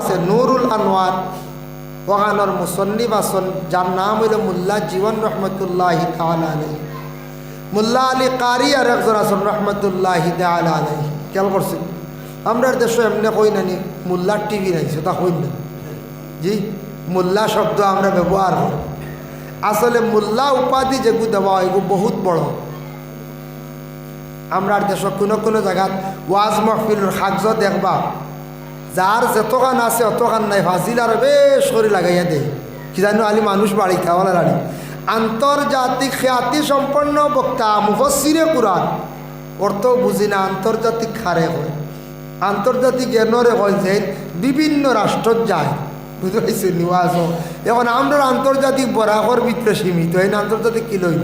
আছে নুরুল আনোয়ার, ওখানোর মুসন্নিফ আসন যার নাম হইল মোল্লা জীবন রহমতুল্লাহি তাআলা আলাইহি। মোল্লা আলী কারি আর একজন আসন রহমতুল্লাহি তাআলা আলাইহি। খেয়াল করছেন আমরা দেশে এমনি কই নানি মোল্লার টিভি নাইছে তা কই না জি, মোল্লা শব্দ আমরা ব্যবহার করি। আসলে মোল্লা উপাধি যেগু দেওয়া এগু বহুত বড়। আমরা দেশ কোনো কোনো জায়গাত ওয়াজ মাহফিলের কাগজ দেখবা যার যতখান আছে অতখান নাই, ফাজিল আর বেশ করে লাগাইয়া দেয় কি জানো আলি মানুষ বাড়ি খাওয়ালা রানি। আন্তর্জাতিক খ্যাতি সম্পন্ন বক্তা মুফাসসিরে কুরআন, অর্থ বুঝি না আন্তর্জাতিক খারে হয়, আন্তর্জাতিক জ্ঞানরে হয় যে বিভিন্ন রাষ্ট্র যায়, বুঝতে পারছি নিওয়াজ। এখন আমরা আন্তর্জাতিক বরাবর ভিতরে সীমিত, এই আন্তর্জাতিক কি লইল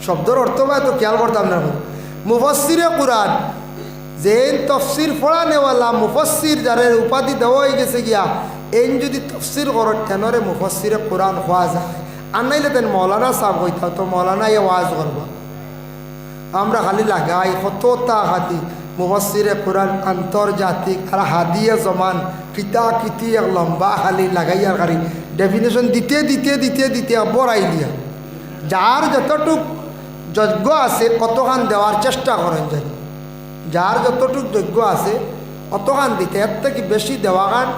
শব্দর অর্থ বা তো খেয়াল করতাম না। মুফাসসিরে কুরআন যে তফসির পড়া নেওয়ালা মুফাসসির যারা উপাধি দেওয়া হয়ে গেছে গিয়া, এই যদি তফসির করার টেনরে মুফাসসিরে কুরআন হওয়া যায়। আর নাইলে তেন মৌলানা সাহেব হইতা তো মৌলানা এ ওয়াজ করবা। আমরা খালি লাগাই কতটা হাতি মুফাসসিরে কুরআন আন্তর্জাতিক আর হাদিয়া জমান কিতা কিতি এক লম্বা খালি লাগাইয়ার গাড়ি ডেফিনেশন দিতে দিতে দিতে দিতে বড়াই দিয়া যার যতটুক যোগ্য আছে কতখান দেওয়ার চেষ্টা করেন জানি, যার যতটুক যোগ্য আছে অতখান দিতে, এর থেকে বেশি দেওয়া গান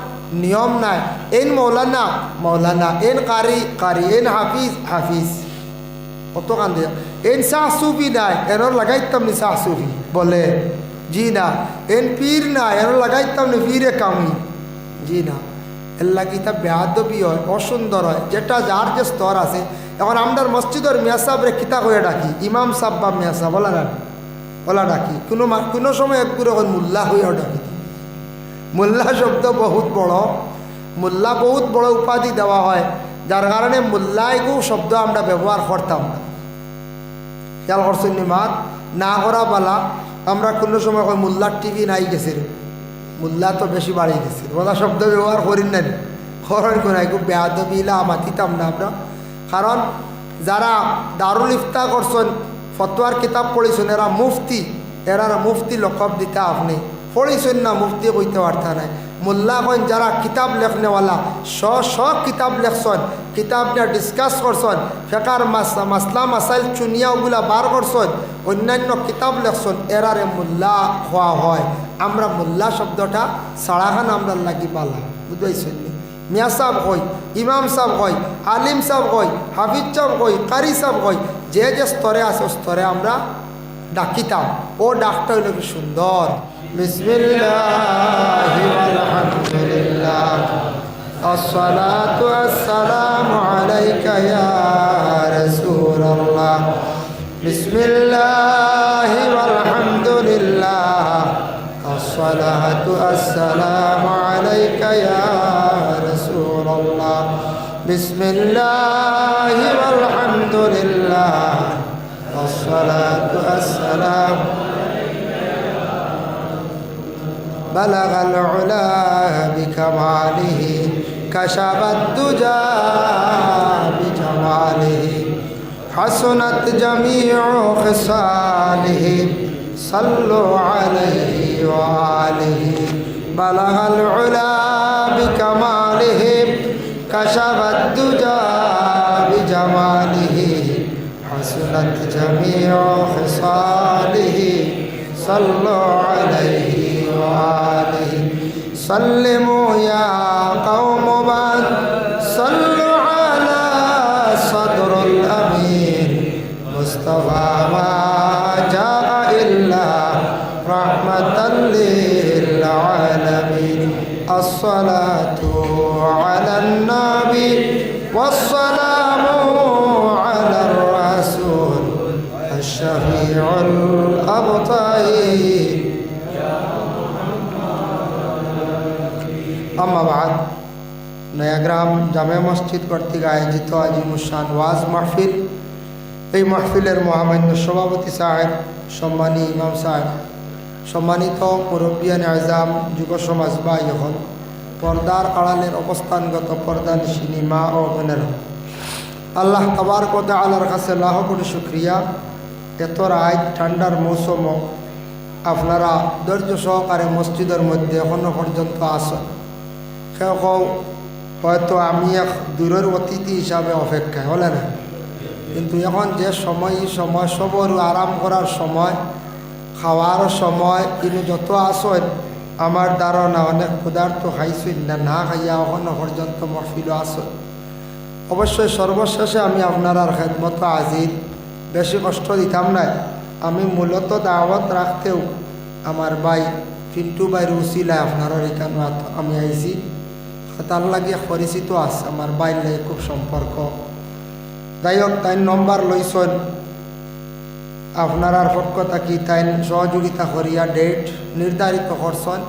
নিয়ম নাই। এন মৌলানা মৌলানা, এন কারি কারি, এন হাফিজ হাফিজ, অতখান দেওয়া। এন শাহ সুফি নাই এর লাগাইতাম নি শাহ সুফি বলে জি না, এন পীর নাই এর লাগাইতাম নি পীরে কামি জি না। এর লাগিতা বেয়াদবি হয়, অসুন্দর হয়, যেটা যার যে স্তর আছে। এখন আমরা মসজিদের মিয়া সাহেবরে কিতা করে ডাকি ইমাম সাহেব বা মিয়া সাহেব বলা না ওলা ডাকি, কোনো সময় একগুলো মোল্লা হইয়াও ডাকি। মোল্লা শব্দ বহুত বড়, মোল্লা বহুত বড় উপাধি দেওয়া হয়, যার কারণে মোল্লাইগু শব্দ আমরা ব্যবহার করতাম না। খেয়াল করছেন নিমাত না করা বালা। আমরা কোনো সময় মোল্লার টিভি নাই গেছে, মোল্লা তো বেশি বাড়ি গেছে, ওলা শব্দ ব্যবহার করি না খরণ করে খুব বেয়াদবিলা মাতিতাম না আমরা। কারণ যারা দারুল ইফতা করছেন ফতোয়ার কিতাব পড়েছেন এরা মুফতি, এরা মুফতি লকব দিতে আপনি পড়েছেন না মুফতি কইতে পারতা নাই। মোল্লা কইন যারা কিতাব লেখনেওয়ালা শ কিতাব লেখছেন, কিতাব নিয়ে ডিসকাস করছেন, ফেকার মাসলা মাসাইল চুনিয়া ওগুলা বার করছেন, অন্যান্য কিতাব লেখছেন, এরারে মোল্লা হওয়া হয়। আমরা মোল্লা শব্দটা সাড়াখান আমরা লাগি পালা, বুঝতে মিয়া সাহেব কই, ইমাম সাহেব কই, আলিম সাহেব কই, হাফিজ সাহেব কই, কারি সাহেব কই, যে যে স্তরে আছে স্তরে আমরা ডাকিতাম। ও ডাকটা হইল কি সুন্দর। বিসমিল্লাহি আলহামদুলিল্লাহ আসসালাতু আসসালামু আলাইকা ইয়া রাসূলুল্লাহ। বিসমিল্লাহি আলহামদুলিল্লাহ আসসালাতু আসসালামু আলাইকা ইয়া রাসূলুল্লাহ। বিসমিল্লাহি আলহামদুলিল্লাহ আসসালাতু আসসালামু বালাগাল উলা বিকামালিহি কাশাবাদ দুজা বিজামালিহি হাসনাত জামিউ খিসালিহি সাল্লু আলাইহি ওয়া আলিহি। বালাগাল উলা বিকামালিহি কাশাবাদ দুজা বিজামালিহি হাসনাত জামিউ খিসালিহি সাল্লু আলাইহি ওয়া আলিহি। সাল্লিমু ইয়া কওম বাদ সাল্লু আলা সদরুল আমিন মুস্তাফা মা জাআ ইল্লা রাহমাতাল লিল আলামিন। আসসালাতু আলান নবী ওয়াসসালামু আলার রাসূল আশ-শাফিউল আবতাই। আম্মা বাদ, নয়াগ্রাম জামে মসজিদ কর্তৃক আয়োজিত আজিমুশান ওয়াজ মাহফিল, এই মাহফিলের মহামান্য সভাপতি সাহেব, সম্মানী ইমাম সাহেব, সম্মানিত মুরব্বিয়ান আজম, যুব সমাজ ভাই, এখন পর্দার আড়ালের অবস্থানগত পর্দানিশিনী মা ও বোনেরা, আল্লাহ তাবারক ওয়া তাআলার কাছে লাখ কোটি শুকরিয়া। এত রাত ঠান্ডার মৌসুম আপনারা ধৈর্য সহকারে মসজিদের মধ্যে এখনো পর্যন্ত আসেন। কেউ কেউ হয়তো আমি এক দূরের অতিথি হিসাবে অপেক্ষায় হলে না, কিন্তু এখন যে সময় এই সময় সবর আরাম করার সময়, খাওয়ার সময়, কিন্তু যত আসেন আমার ধারণা অনেক ক্ষুধার্ত খাইছেন না খাইয়া এখনো পর্যন্ত মহফিল আসেন। অবশ্যই সর্বশেষে আমি আপনার খেদমত আজির বেশি কষ্ট দিতাম না। আমি মূলত দাওয়াত রাখতেও আমার ভাই পিন্টু ভাইয়ের উসিলায় আপনার এখানে আমি আইছি। তার লাগিয়ে পরিচিত আছে, আমার বাইর লাগে খুব সম্পর্ক। যাই হোক, তাই নম্বর লইছেন আপনার পক্ষ থাকি, তাই সহযোগিতা করিয়া ডেট নির্ধারিত করছেন।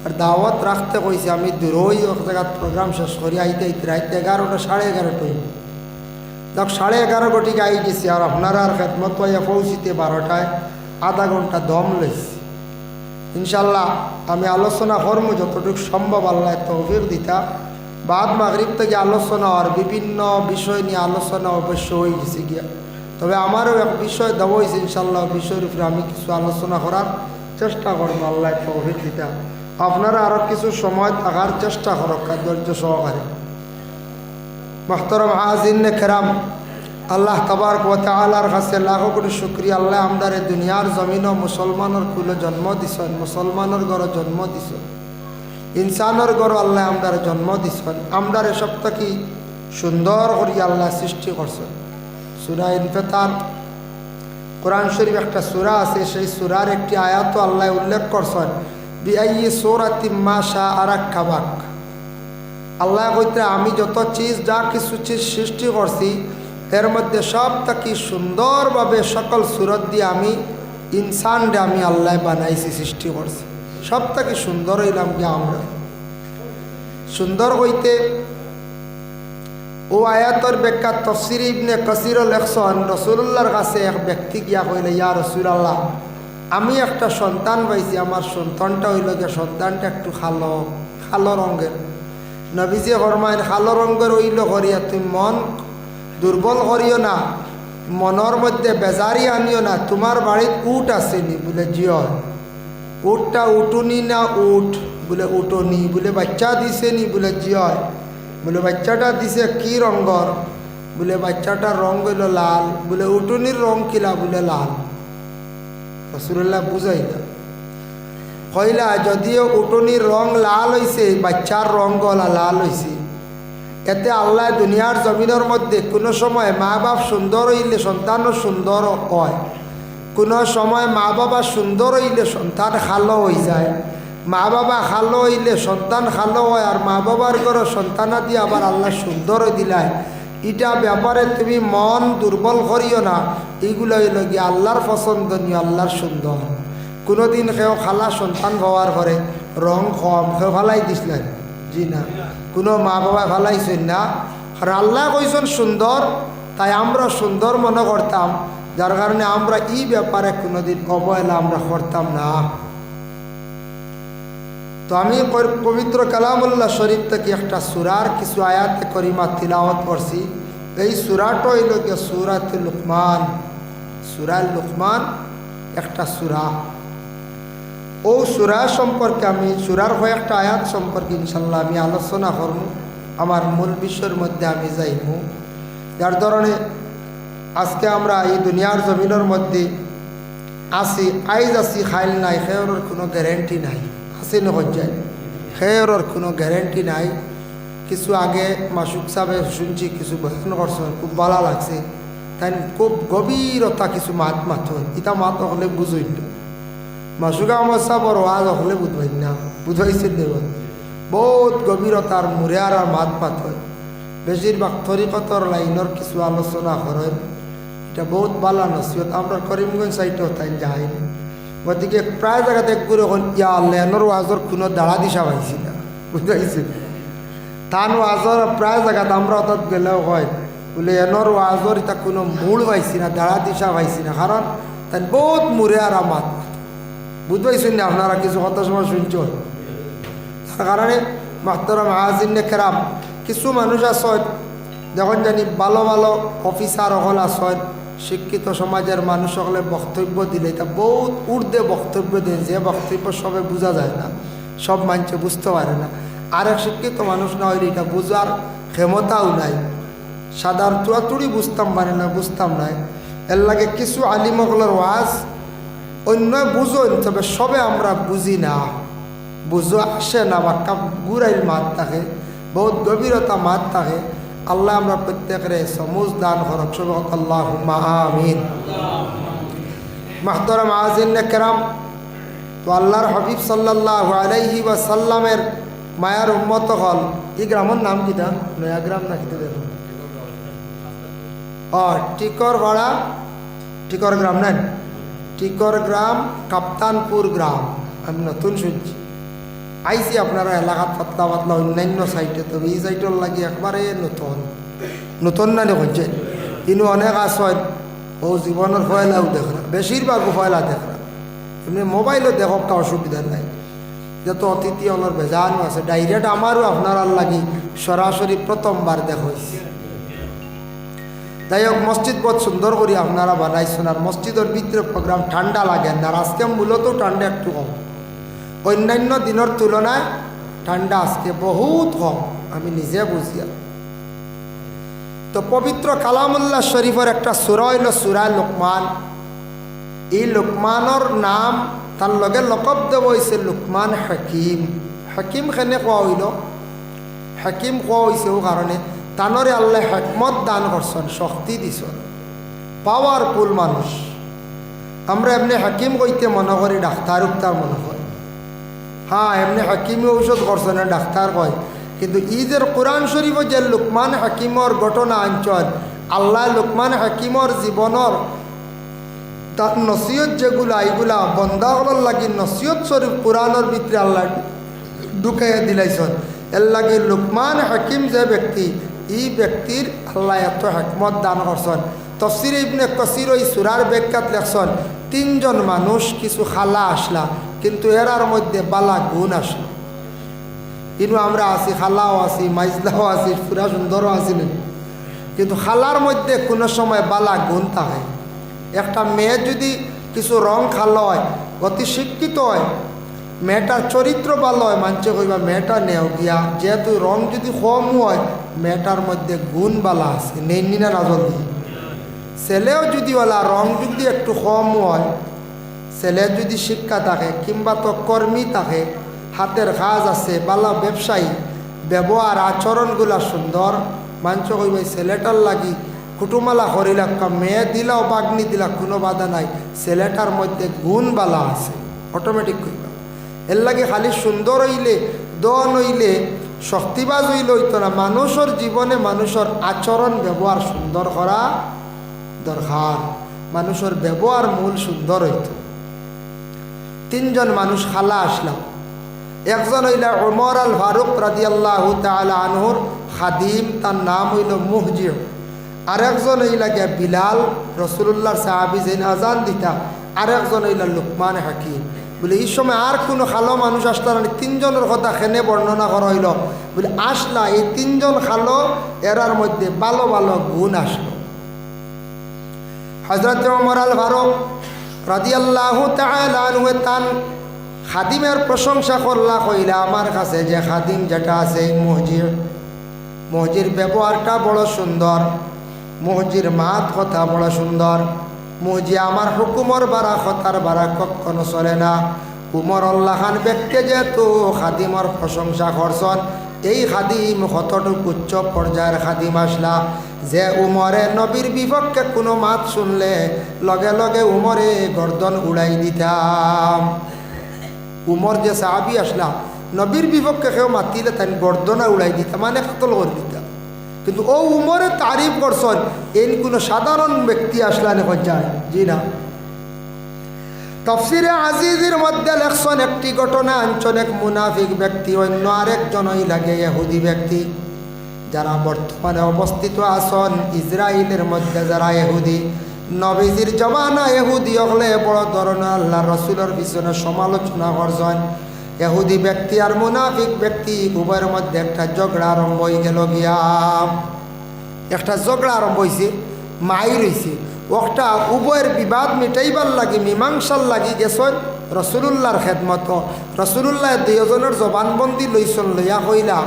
আর দাওয়াত রাখতে কইছি আমি দূরই এক জায়গার প্রোগ্রাম শেষ করি আইতে আইতে রাইতে 11টা 11:30 দেখ 11:30 ঘটিকে আই গেছি। আর আপনার খেদমত পাইয়া পৌঁছিতে 12টায় আধা ঘন্টা দম লইছি। ইনশাল্লাহ আমি আলোচনা করবো যতটুকু সম্ভব, আল্লাহ তৌফিক দিতা। বাদ মাগরিব থেকে আলোচনা আর বিভিন্ন বিষয় নিয়ে আলোচনা অবশ্য হয়ে গেছে গিয়া, তবে আমারও এক বিষয় দেওয়া হয়েছে। ইনশাল্লাহ বিষয়ের উপরে আমি কিছু আলোচনা করার চেষ্টা করবো, আল্লাহ তৌফিক দিতা। আপনারা আরও কিছু সময় থাকার চেষ্টা করো ধৈর্য সহকারে। মোহতরম হাজিরিন কেরাম, আল্লাহ তাবারক ওয়া তাআলার কাছে লাখো কোটি শুকরিয়া। আল্লাহ আমদারে দুনিয়ার জমিন মুসলমানের কুলে জন্ম দিছেন, মুসলমানের ঘরে জন্ম দিছেন, ইনসানের ঘরে আল্লাহ আমদারে জন্ম দিছেন। আমদারে সব থেকে সুন্দর করি আল্লাহ সৃষ্টি করছেন। সূরা ইনফিতার কোরআন শরীফ একটা সূরা আছে, সেই সূরার একটি আয়াত আল্লাহ উল্লেখ করছেন, বিআইয়ি সূরাতিম মা শাআ রাক্কাবাক। আল্লাহ কইতে আমি যত চিজ যা কিছু চিজ সৃষ্টি করছি এর মধ্যে সব থেকে সুন্দরভাবে সকল সুরত দিয়ে আমি ইনসানরে আমি আল্লাহ বানাইছি, সৃষ্টি করছি। সব থেকে সুন্দর হইলাম কি আমরা। সুন্দর হইতে ও আয়াতর ব্যাখ্যা তফসির ইবনে কাসির লেখছেন, রাসূলুল্লাহর কাছে এক ব্যক্তি গিয়া কইলে, ইয়া রাসূলুল্লাহ, আমি একটা সন্তান পাইছি, আমার সন্তানটা হইল গিয়া সন্তানটা একটু কালো রঙের। নবীজি ফরমায়েন, কালো রঙের হইল করিয়া তুমি মন দুর্বল করিও না, মনের মধ্যে বেজারি আনিও না। তোমার বাড়িতে উট আসেনি? বলে জিও। উটটা উটুনি না উট? বলে উটনি। বলে বাচ্চা দিছেনি? বলে জিও। বলে বাচ্চাটা দিছে কি রঙর? বলে বাচ্চাটার রঙ হইল লাল। বলে উটুনির রঙ কিলা? বলে লাল। রাসূলুল্লাহ বুঝাইলা, কইলা যদিও উটনির রং লাল হইছে, বাচ্চার রং গলা লাল হইছে। এতে আল্লাহ দুনিয়ার জমিনের মধ্যে কোনো সময় মা বাপ সুন্দর হইলে সন্তানও সুন্দর হয়, কোনো সময় মা বাবা সুন্দর হইলে সন্তান খালো হয়ে যায়, মা বাবা খালো হইলে সন্তান খালো হয়, আর মা বাবার ঘরে সন্তানা দিয়ে আবার আল্লাহ সুন্দর দিলায়। এটা ব্যাপারে তুমি মন দুর্বল করিও না। এইগুলো হইল গিয়ে আল্লাহর পছন্দনীয়, আল্লাহর সুন্দর। কোনোদিন কেউ খালা সন্তান পাওয়ার পরে রং কম কেউ ফালাই দিছিলেন? জি না, কোনো মা বাবা ফালাইছেন না। আর আল্লাহ কইছেন সুন্দর, তাই আমরা সুন্দর মনে করতাম, যার কারণে আমরা এই ব্যাপারে কোনোদিন অবহেলা আমরা করতাম না। তো আমি পবিত্র কালামুল্লাহ শরীফ থেকে একটা সূরার কিছু আয়াতে করিমা তিলাওয়াত করছি। এই সূরাটা হইল গিয়ে সূরাতুল লুকমান। সূরা লুকমান একটা সূরা। ও সূরা সম্পর্কে আমি সূরার কয়েকটা আয়াত সম্পর্কে ইনশাল্লাহ আমি আলোচনা করব। আমার মূল বিষয়ের মধ্যে আমি যাইব, যার ধরনে আজকে আমরা এই দুনিয়ার জমিনের মধ্যে আসি, আইজ আসি, খাইল নাই, খেয়রের কোনো গ্যারেন্টি নাই। আসি নয় যায়, খেয়রের কোনো গ্যারেন্টি নাই। কিছু আগে মাসুক সাহেব শুনছি কিছু বয়ান করছেন, খুব ভালো লাগছে। তাই খুব গভীরতা কিছু মাত হয়, ইটা মাত হলে বুঝই না। মাসুকা আমার সাহর ওয়াজ হলে বুঝবাই না, বুঝাইছে দেব বহুত গভীরতার মুরে আর মাত হয়। বেশিরভাগ তরিকতর লাইনের কিছু আলোচনা করেন, এটা বহুত ভালো নসিহত। আমরা করিমগঞ্জ সাইডেও তাই যাইনি, গতিকে প্রায় জায়গাতে একগুলো হল ইয়া আল্লাহ এনর ওয়াজর কোনো দাঁড়া দিশা পাইছি না, বুঝাইছে। তান ওয়াজর প্রায় জায়গাতে আমরা অর্থাৎ গেলেও হয় বলে এনর ওয়াজর এটা কোনো মূল পাইছি না, দাঁড়া দিশা পাইছি না, কারণ তাই বহুত মুরে আর মাত বুঝবাইছেন না। আপনারা কিছু কথা সময় শুনছ, তার কারণে মাহতারাম হাজিরিন কেরাম, কিছু মানুষ আসেন যখন জানি ভালো ভালো অফিসার হল আসেন, শিক্ষিত সমাজের মানুষ সকলে বক্তব্য দিলে এটা বহুত ঊর্ধ্বে বক্তব্য দেন, যে বক্তব্য সবে বোঝা যায় না, সব মানুষে বুঝতে পারে না। আরেক শিক্ষিত মানুষ না হইলে এটা বোঝার ক্ষমতাও নাই, সাধারণ চুয়াচুড়ি বুঝতাম পারে না, বুঝতাম নাই। এর লাগে কিছু আলিমগলের ওয়াজ অন্য বুঝোন, তবে সবে আমরা বুঝি না, বুঝো আসে না, বা গুড়াইল মাত থাকে, বহুত গভীরতা মাত থাকে। আল্লাহ আমরা প্রত্যেকের সমুজ দান করক, সবক আল্লাহুম্মা আমিন। মাহতারাম আজিন কেরাম, তো আল্লাহর হাবিব সাল্লাল্লাহু আলাইহি ওয়াসাল্লামের মায়ার উম্মত হল। এই গ্রামের নাম কিটা? নয়া গ্রাম না কিটা দেখুন, টিকর ভাড়া, টিকর গ্রাম নেন, টিকর গ্রাম, কাপ্তানপুর গ্রাম। আমি নতুন শুনছি, আইসি আপনারা এলাকাত পাতলা পাতলা অন্যান্য সাইটে, তবে এই সাইটের লাগে একবারে নতুন নতুন না দেখছে। কিন্তু অনেক আসয় ও জীবনের ফয়লাও দেখরা, বেশিরভাগ ফয়লা দেখরা, এমনি মোবাইলও দেখক তা অসুবিধা নাই। যত অতিথি অলর বেজানো আছে, ডাইরেক্ট আমারও আপনার লাগি সরাসরি প্রথমবার দেখছি। যাই হোক, মসজিদ বহুত সুন্দর করে আপনারা বানাইছেন, আর মসজিদের ভিতরে প্রোগ্রাম ঠান্ডা লাগে না। আজকে মূলত ঠান্ডা একটু কম, অন্যান্য দিনের তুলনায় ঠান্ডা আজকে বহুত কম, আমি নিজে বুঝিয়া। তো পবিত্র কালামুল্লাহ শরীফের একটা সূরা হইল সূরা লুকমান। এই লুকমানের নাম, তার লগে লকব দেব হয়েছে লুকমান হাকিম। হাকিম খেনে কোয়া হইল, হাকিম কোয়া হয়েছে ও কারণে তানরে আল্লাহ হেকমত দান করছেন, শক্তি দিছেন, পাওয়ারফুল মানুষ। আমরা এমনি হাকিম কইতে মনে করি ডাক্তার উক্তার মনে করি, হ্যাঁ এমনি হাকিমে ঔষধ করছেন ডাক্তার কয়, কিন্তু ঈদের কোরআন শরীফ যে লুকমান হাকিমর ঘটনা আঞ্চল, আল্লাহ লুকমান হাকিমর জীবনের তার নসিহত যেগুলা, এইগুলা বন্দাগুলোর লাগি নসিহত শরীফ কোরআনের ভিতরে আল্লাহ ঢুকাইয়া দিলাইছেন। এর লাগে লুকমান হাকিম যে ব্যক্তি, এই ব্যক্তির আল্লাহ এত হেকমত দান করছেন। তফসিরে ইবনে কাসির ওই সূরার ব্যাখ্যাত লেখছেন, তিনজন মানুষ কিছু খালা আসলা, কিন্তু এরার মধ্যে বালা গুণ আসলো। কিন্তু আমরা আছি, খালাও আছি, মাইজলাও আছি, পুরা সুন্দরও আছি না, কিন্তু খালার মধ্যে কোনো সময় বালা গুণ থাকে। একটা মেয়ে যদি কিছু রং খালো হয়, অতি শিক্ষিত হয়, মেয়েটার চরিত্র ভালো হয়, মানছে কইবা মেয়েটা নেও গিয়া, যেহেতু রং যদি কম হয়, মেয়েটার মধ্যে গুণ বালা আছে, নেই না জলদি। ছেলেও যদি বলা রং যদি একটু কম হয়, ছেলে যদি শিক্ষা থাকে কিংবা তো কর্মী থাকে, হাতের কাজ আছে, বালা ব্যবসায়ী, ব্যবহার আচরণগুলা সুন্দর, মানছ কইব ছেলেটার লাগি কুটুমালা করিলা, মেয়ে দিলাও বাগ্নি দিলা, কোনো বাধা নাই, ছেলেটার মধ্যে গুণ বালা আছে, অটোমেটিক কইবা। এর লাগে খালি সুন্দর হইলে, দন হইলে, শক্তিবাজ হইলে হইতো না। মানুষের জীবনে মানুষের আচরণ ব্যবহার সুন্দর করা দরকার, মানুষের ব্যবহার মূল সুন্দর হইত। তিনজন মানুষ খালা আসলাম, একজন হইল ওমর আল ফারুক রাদিয়াল্লাহু তাআলা আনহুর খাদিম, তার নাম হইল মুহজির। আরেকজন হইলা গিয়া বিলাল, রসুল্লাহর সাহাবি, যেন আজান দিতা। আরেকজন হইলা লুকমান হাকিম। বলে এই সময় আর কোনো খালো মানুষ আসলো না, তিনজনের কথা খেনে বর্ণনা করা হইল। বলে আসলা এই তিনজন খালো, এরার মধ্যে ভালো ভালো গুণ আসলো। হযরত ওমর আল ফারুক রাদিয়াল্লাহু তাআলা আনহু তান খাদিমের প্রশংসা করলা, কইলা আমার কাছে যে খাদিম যেটা আছে মহজির ব্যবহারটা বড় সুন্দর, মহজির মাত কথা বড় সুন্দর, মহজি আমার হুকুমর বাড়া কথার বাড়া কখনো চলে না। উমর আল্লাহ খান ব্যক্তি যেহেতু খাদিমর প্রশংসা করছেন, এই খাদিম কতটুকু উচ্চ পর্যায়ের খাদিম আসলা যে উমরে নবীর বিপক্ষে কোনো মাত শুনলে লগে লগে উমরে গর্দন উড়াই দিতাম। উমর যে সাহাবি আসলা, নবীর বিপক্ষে কেউ মাতিলে তাই গর্দনা উড়াই দিতাম, মানে কাতল করে দিতাম। কিন্তু ও উমরে তারিফ করছেন, এই কোনো সাধারণ ব্যক্তি আসলা নেই যায়, জি না। তাফসিরে আজিজের মধ্যে লেখছেন একটি ঘটনা আনছেন, এক মুনাফিক ব্যক্তি, অন্য আরেকজন ওই লাগে ইহুদি ব্যক্তি, যারা বর্তমানে অবস্থিত আছেন ইসরায়েলের মধ্যে, যারা ইহুদি। নবীজির জমানা ইহুদি হলে বড় ধরনের আল্লাহ রসুলের পিছনে সমালোচনা করছেন। ইহুদি ব্যক্তি আর মুনাফিক ব্যক্তি উভয়ের মধ্যে একটা ঝগড়া আরম্ভ হয়ে গেল গিয়া, একটা ঝগড়া আরম্ভ হয়েছে, মাইর হয়েছে। একটা উভয়ের বিবাদ মিটাইবার লাগি মীমাংসার লাগি গেছেন রসুলুল্লাহর খেদমত। রসুলুল্লাহ দুজনের জবানবন্দি লইছন, লইয়া কইলা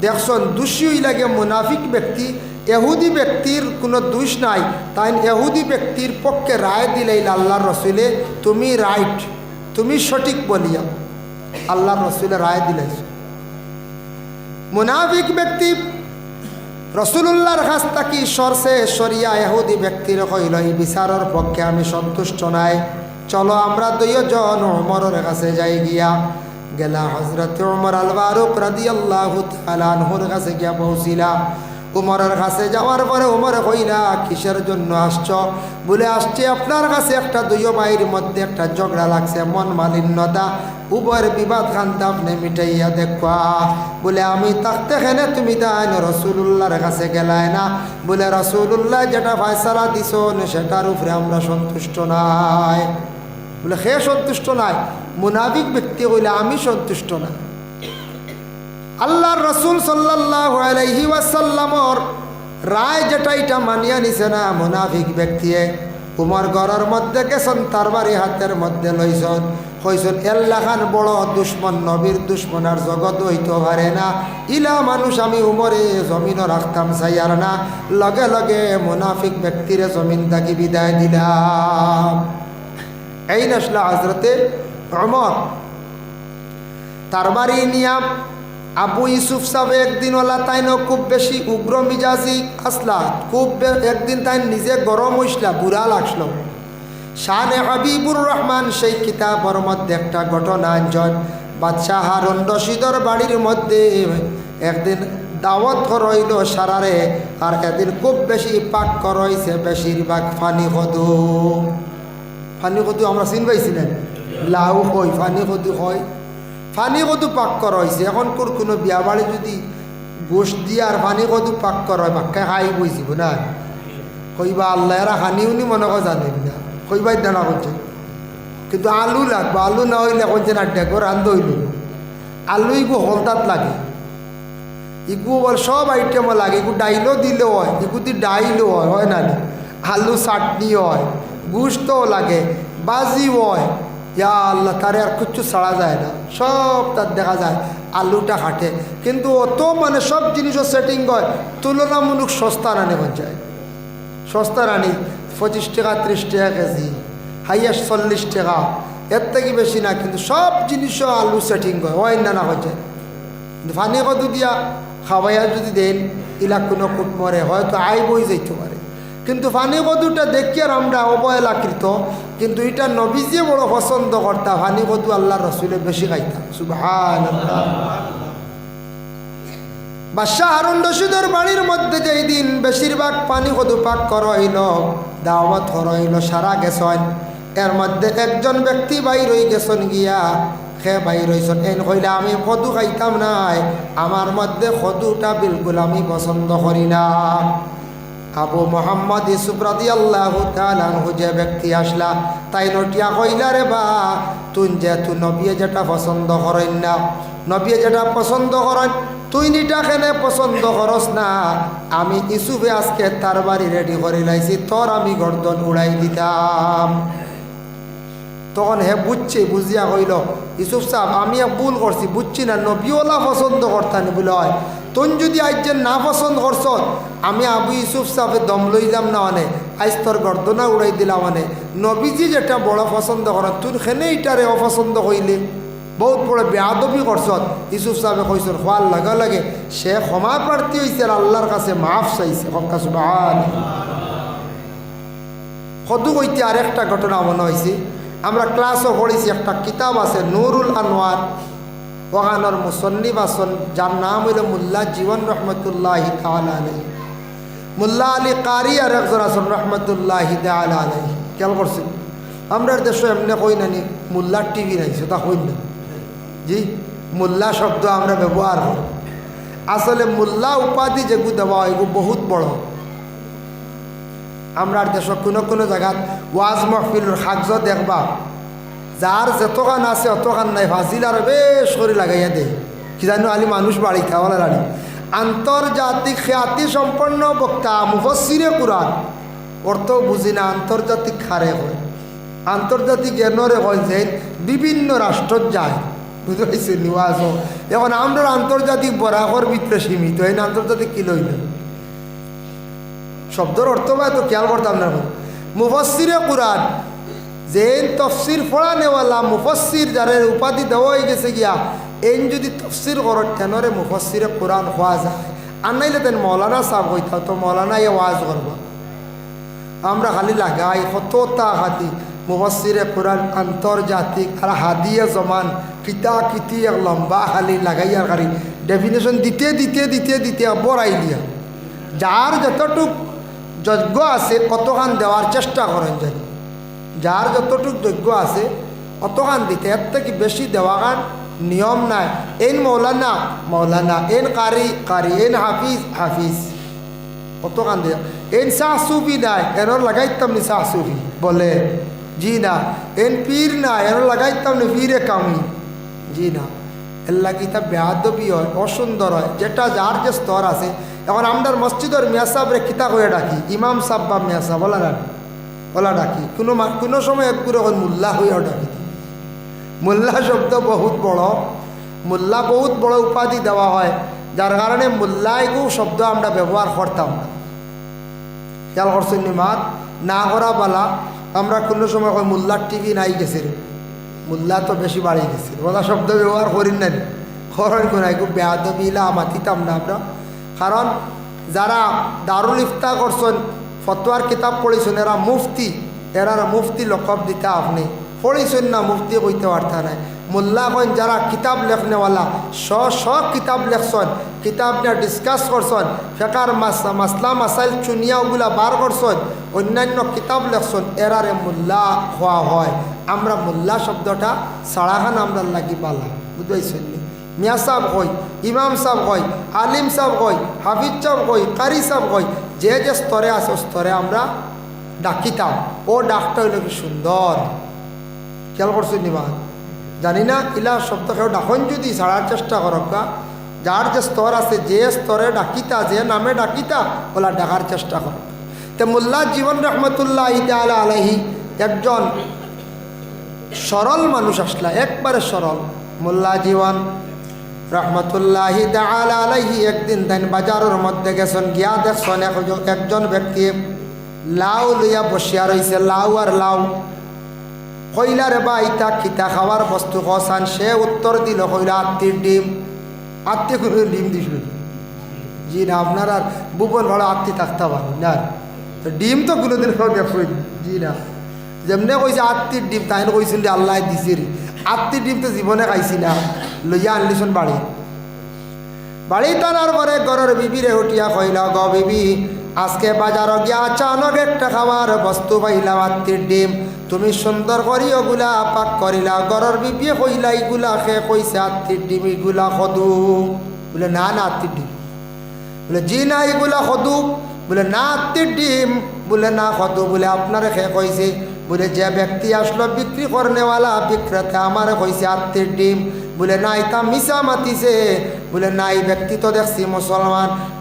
দেখছন দোষী হইলাগে মুনাফিক ব্যক্তি, এহুদি ব্যক্তির কোনো দোষ নাই, তাই এহুদি ব্যক্তির পক্ষে রায় দিলেই আল্লাহর রসুলে তুমি রাইট, তুমি সঠিক বলিয়া আল্লাহর রসুলে রায় দিলেছ। মুনাফিক ব্যক্তি রসুলুল্লাহর কাছ থাকি সরছে সরিয়া এহুদি ব্যক্তির কইল এই বিচারের পক্ষে আমি সন্তুষ্ট নাই, চলো আমরা দুইজন ওমরের কাছে যাই। গিয়া গেলা হযরত ওমর আল ফারুক রাদিয়াল্লাহু তাআলা আনহুর কাছে গিয়া পৌঁছিলা। উমরের কাছে যাওয়ার পরে উমরে কইলা কিসের জন্য আসছ? বলে আসছে আপনার কাছে একটা দুই ভাইয়ের মধ্যে একটা ঝগড়া লাগছে, মন মালিন্যতা, উভয়ের বিবাদ খান্তা আপনি মিটাইয়া দেখবা। বলে আমি থাকতে খেনে তুমি তাই রসুলুল্লাহর কাছে গেলায় না? বলে রসুলুল্লাহ যেটা ফয়সালা দিছ সেটার উপরে আমরা সন্তুষ্ট নাই। বলে সে সন্তুষ্ট নাই? মুনাফিক ব্যক্তি কইলে আমি সন্তুষ্ট না। আল্লাহর রসুল সাল্লাল্লাহু আলাইহি ওয়াসাল্লামর রায় যেটা এটা মানিয়া নিছে না মুনাফিক ব্যক্তি। উমর ঘরের মধ্যে গেছেন, তার বাড়ি হাতের মধ্যে লইছন, হইছন এল্লাখান বড় দুশ্মন, নবীর দুশ্মন আর জগৎ হইতে পারে না। ইলা মানুষ আমি উমরে জমিনও রাখতাম চাইয়ার না, লগে লগে মুনাফিক ব্যক্তিরে জমিন থাকি বিদায় দিলাম। এই নসলা হজরতে উমর তার বাড়ি নিয়াম আবু ইউসুফ সাহেব একদিন ওলা তাইনও খুব বেশি উগ্র মিজাজি আসলা, খুব একদিন তাই নিজে গরম হইসলা, বুড়া লাগছিল। শানে হাবিবুর রহমান সেই কিতাবর মধ্যে একটা ঘটনা আনছেন, বাদশাহ হারুন রশিদর বাড়ির মধ্যে একদিন দাওয়াত করইল সারারে, আর একদিন খুব বেশি পাক করইছে বেশিরভাগ ফানি কদু। ফানি কদু আমরা চিন পাইছিলেন, লাউ কই ফানি কদু হয়, ফানি কদু পাক করা হয়েছে। এখন কোনো বিয়া বাড়ি যদি গোশ দিয়ে আর ফানি কদু পাক করা হয়, পাক্কা খাই বইছিব না, কইবা আল্লাহ এরা হানি উনি মনে করে জানেন না, কইবাই দানা করছে। কিন্তু আলু লাগবে, আলু না হইলে করছে না ডেকো রান্ধ হইল, আলু ইগু হলদাত লাগে, ইগু বল সব আইটেমও লাগে, ইগু ডাইলও দিলেও হয়, ইগুতি ডাইলও হয় না, আলু চাটনি হয়, গুস্তও লাগে, বাজিও হয়। ইয়া আল্লাহ, তারে আর কিচ্ছু ছাড়া যায় না, সব তার দেখা যায় আলুটা হাঁটে। কিন্তু অত মানে সব জিনিসও সেটিং হয়, তুলনামূলক সস্তা রানি পঞ্চায়েত, সস্তা রানি 25 টাকা 30 টাকা কেজি, হাইয়েস্ট 40 টাকা, এর থেকে বেশি না। কিন্তু সব জিনিসও আলু সেটিং হয় না হচ্ছে। ফানি কদু দিয়া খাওয়াইয়া যদি দেন ইলা কোনো কুট মরে হয়তো আই বই যাইতে পারে। কিন্তু ফানি কদুটা দেখি আর আমরা অবহেলাকৃত, কিন্তু এটা নবীজি বড় পছন্দ করতা। ফানি কদু আল্লাহ রসুলে বেশি খাইতাম। সুবহানাল্লাহ। বাদশাহ হারুন রশিদের বাড়ির মধ্যে যেই দিন বেশিরভাগ পানি কদু পাক করা হইল, দাওয়াত করা হইল, সারা গেছেন। এর মধ্যে একজন ব্যক্তি বাইর হয়ে গেছেন, গিয়া খে বাইর হয়েছেন, এন কইলা আমি কদু খাইতাম নাই, আমার মধ্যে কদুটা বিলকুল আমি পছন্দ করি না। আবু মোহাম্মদ ইউসুফ রাদিয়াল্লাহু তাআলা আনহু যে ব্যক্তি আসলা, তাই নটিয়া কইলা রে বা তুই যেহেতু নবিয়ে যেটা পছন্দ করেন না, নবিয়ে যেটা পছন্দ করেন তুই নিটা কেনে পছন্দ করস না? আমি ইউসুফে আজকে তার বাড়ি রেডি করে লাইছি, তোর আমি গর্দন উড়াই দিতাম। তখন হে বুঝছি, বুঝিয়া কইল ইউসুফ সাহেব আমি ভুল করছি, বুঝছি না, নবীওয়ালা পছন্দ করতানি বলে হয়। তুই যদি আজ যে না পছন্দ করছ, আমি আবু ইউসুফ সাহেবের দম লইলাম না, মানে আজ তোর গর্দনা উড়াই দিলাম। মানে নবীজি যেটা বড় পছন্দ করেন তুই খেনে এটারে অপছন্দ কইলে বহুত বড় বেয়াদবি করছ। ইউসুফ সাহেবে কইছেন হওয়ার লগে লগে সে ক্ষমা প্রার্থী হয়েছে আর আল্লাহর কাছে মাফ চাইছে। কদু কইতে আরেকটা ঘটনা মনে হয়েছে, আমরা ক্লাসও পড়েছি, একটা কিতাব আছে নুরুল আনোয়ার, ওখানোর মুসন্নিফ আছেন যার নাম হইল মোল্লা জীবন রহমতুল্লাহি তাআলা আলাইহি। মোল্লা আলী কারি আর একজন আছেন রহমতুল্লাহি তাআলা আলাইহি। খেয়াল করছেন আমরা দেশে এমনি কই নানি মোল্লার টিভি নাই, সেটা কই না জি, মোল্লা শব্দ আমরা ব্যবহার করি। আসলে মোল্লা উপাধি যেগু দেওয়া হয় এগু বহুত বড়। আমরা দেশ কোনো কোনো জায়গাত ওয়াজ মাহফিলের কাগজ দেখবা, যার যতখান আছে অতখান নাই, ফাজিল আর বেশ করে লাগাইয়া দেয়, কি জানো আলি মানুষ বাড়ি খাওয়ালা রানি। আন্তর্জাতিক খ্যাতি সম্পন্ন বক্তা মুফাসসিরে কুরআন অর্থ বুঝি না আন্তর্জাতিক খারে হয় আন্তর্জাতিক এনরে হয় যে বিভিন্ন রাষ্ট্র যায় বুঝতে পারছি নিওয়াজ এখন আমরা আন্তর্জাতিক বরাবর ভিতরে সীমিত এই আন্তর্জাতিক কি লইল শব্দর অর্থ বা তো খেয়াল করতাম না মুফাসসিরে কুরআন যে তফসির পড়া নেওয়ালা মুফাসসির যারা উপাধি দেওয়া হয়ে গেছে গিয়া এই যদি তফসির করো টেনরে মুফাসসিরে কুরআন হওয়া যায় আর নাইলে তেন মৌলানা সাহেব হইতাম তো মৌলানা এ ওয়াজ করবো আমরা খালি লাগাই কতটা হাতি মুফাসসিরে কুরআন আন্তর্জাতিক আর হাদিয়ে জমান কিতা কিতি লম্বা খালি লাগাইয়ার খালি ডেফিনেশন দিতে দিতে দিতে দিতে বড়াই দিয়া যার যতটুক যোগ্য আছে কতখান দেওয়ার চেষ্টা করেন জানি যার যতটুক যোগ্য আছে অতখান দিতে এর থেকে বেশি দেওয়া গান নিয়ম নাই এন মৌলানা মৌলানা এন কারি কারি এন হাফিজ হাফিজ অতখান দেওয়া এন শাহ সুফি নাই এর লাগাইতাম নি শাহ সুফি বলে জি না এন পীর নাই এর লাগাইতাম নি পীরে কামি জি না এর লাগিতা বেয়াদবি হয় অসুন্দর হয় যেটা যার যে স্তর আছে এখন আমরার মসজিদের মিয়া সাহেবরে কিতা করে ডাকি ইমাম সাহেব বা মিয়া সাহেব ওলা ডাকি কোনো সময় একটু এখন মোল্লা হইয়াও ডাকি মোল্লা শব্দ বহুত বড় উপাধি দেওয়া হয় যার কারণে মোল্লাইগু শব্দ আমরা ব্যবহার করতাম না খেয়াল করছেন মাত না করা বালা আমরা কোনো সময় মোল্লার টিভি নাই গেছে রে মোল্লা তো বেশি বাড়ি গেছে ওলা শব্দ ব্যবহার করি না করেন কোনাই খুব বেয়াদবিলা মাতিতাম না আমরা কারণ যারা দারুল ইফতা করছেন ফতোয়ার কিতাব পড়েছেন এরা মুফতি লকব দিতে আপনি পড়েছেন না মুফতি কইতে পারতা নাই মোল্লা কইন যারা কিতাব লেখনেওয়ালা শ কিতাব লেখছেন কিতাব নিয়ে ডিসকাস করছেন ফেকার মাসলা মাসাইল চুনিয়া ওগুলা বার করছেন অন্যান্য কিতাব লেখছেন এরারে মোল্লা হওয়া হয় আমরা মোল্লা শব্দটা সাড়াখান আমরা লাগি পালা বুঝতে মিয়া সাহেব কই ইমাম সাহেব কই আলিম সাহেব কই হাফিজ সাহেব কই কারি সাহেব কই যে যে স্তরে আছে স্তরে আমরা ডাকিতাম ও ডাকটা হইল কি সুন্দর খেয়াল করছি নিবা জানি না ইলা শব্দ কেউ ডাকন যদি ছাড়ার চেষ্টা করক যার যে স্তর আছে যে স্তরে ডাকিতা যে নামে ডাকিতা ওলা ডাকার চেষ্টা করক তো মোল্লা জীবন রহমতুল্লাহ তাআলা আলাইহি একজন সরল মানুষ আসলা একবারে সরল মোল্লা জীবন রহমতুল্লাহি তাআলা আলাইহি একদিন তাই বাজারের মধ্যে গেছেন গিয়া দেখছেন একজন ব্যক্তি লাউ লইয়া বসিয়া রয়েছে লাউ আর লাউ কইলা রে বা ইতা খিতা খাওয়ার বস্তু কসান সে উত্তর দিল কইলা আত্মীর ডিম আত্মীয় করে ডিম দিছিল জি না আপনার আর বুবন ভালো আত্মীয় থাকতে পারেন না তো ডিম তো কোনোদিন দেখুন জি না যেমনে কইছে আত্মীর ডিম তাই কইছেন যে আল্লাহ দিছে রে আত্মীর ডিম তো জীবনে খাইছি না লইয়া আনলিছন বাড়ি টানার পরে ঘরের বিবিরে উঠিয়া কইলা গ বিবি আজকে বাজার গিয়া আচানক একটা খাওয়ার বস্তু পাইলাম আত্মীর ডিম তুমি সুন্দর করি ওগুলা পাক করিলা ঘরের বিবিয়ে কইলা এইগুলা খেয়ে কইছে আত্মীর ডিম এইগুলা খদু বলে না আত্মীর ডিম বলে জি না এইগুলা খদু বলে না আত্মীর ডিম বলে না খদু বলে আপনারে খেয়ে কইছে বলে যে ব্যক্তি আসলো বিক্রি করনেওয়ালা বিক্রেতা আমারে কইছে আত্মীর ডিম বলে না এটা মিশা মাতিছে বলে না এই ব্যক্তি তো দেখছি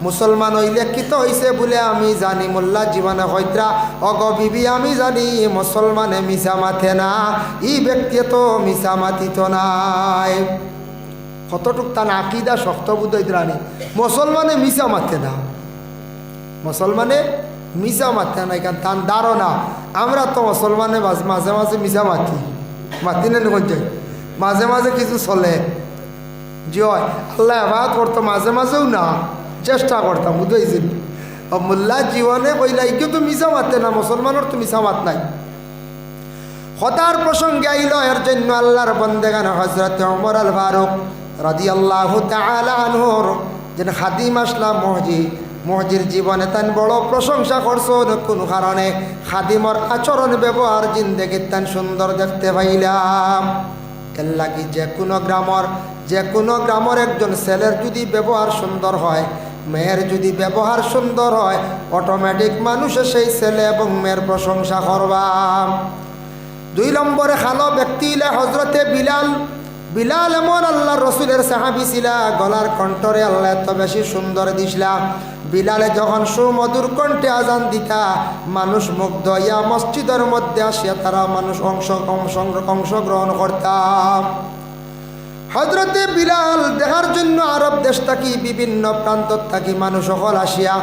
মুসলমান হইলে কি তো হইছে বলে আমি জানি মোল্লা জীবনে হইত্রা অগ বিবি আমি জানি মুসলমানে মিশা মাথে না ই ব্যক্তি তো মিশা মাতিত নাই কতটুক তার আকিদা শক্ত বুঝাইত্রানি মুসলমানে মিশা মাথে না মুসলমানে মিশা মাথে না এখান তার ধারণা আমরা তো মুসলমানে মাঝে মাঝে মিশা মাতি না যাই মাঝে মাঝে কিছু চলে জয় আল্লাহ আবাদ করতো মাঝে মাঝেও না চেষ্টা করতাম বুঝেছি মোল্লা জীবনে কইলা কেউ তো মিশা মারতে না মুসলমানের তো মিশা মাত নাই হতার প্রসঙ্গে আইল এর জন্য আল্লাহর বন্দেগান হযরত ওমর আল ফারুক রাদিয়াল্লাহু তাআলা আনহুর যেন খাদিম আসলা মহজির জীবনে তান বড় প্রশংসা করছেন কোন কারণে খাদিমর আচরণ ব্যবহার জিন্দেগি তান সুন্দর দেখতে পাইলাম এর লাগি যে কোনো গ্রামের একজন ছেলের যদি ব্যবহার সুন্দর হয় মেয়ের যদি ব্যবহার সুন্দর হয় অটোমেটিক মানুষে সেই ছেলে এবং মেয়ের প্রশংসা করবা 2 নম্বরে খালো ব্যক্তি হজরতে বিলাল এমন আল্লাহর রসুলের সাহাবী ছিলা, গলার কণ্ঠরে আল্লাহ এত বেশি সুন্দর দিছিলা। বিলালে যখন সুমধুর কণ্ঠে আজান দিতা, মানুষ মুগ্ধ হইয়া মসজিদের মধ্যে আসিয়া তারা মানুষ অংশগ্রহণ করতাম। হজরতে বিলাল দেখার জন্য আরব দেশ থাকি বিভিন্ন প্রান্ত থাকি মানুষ সকল আসিয়া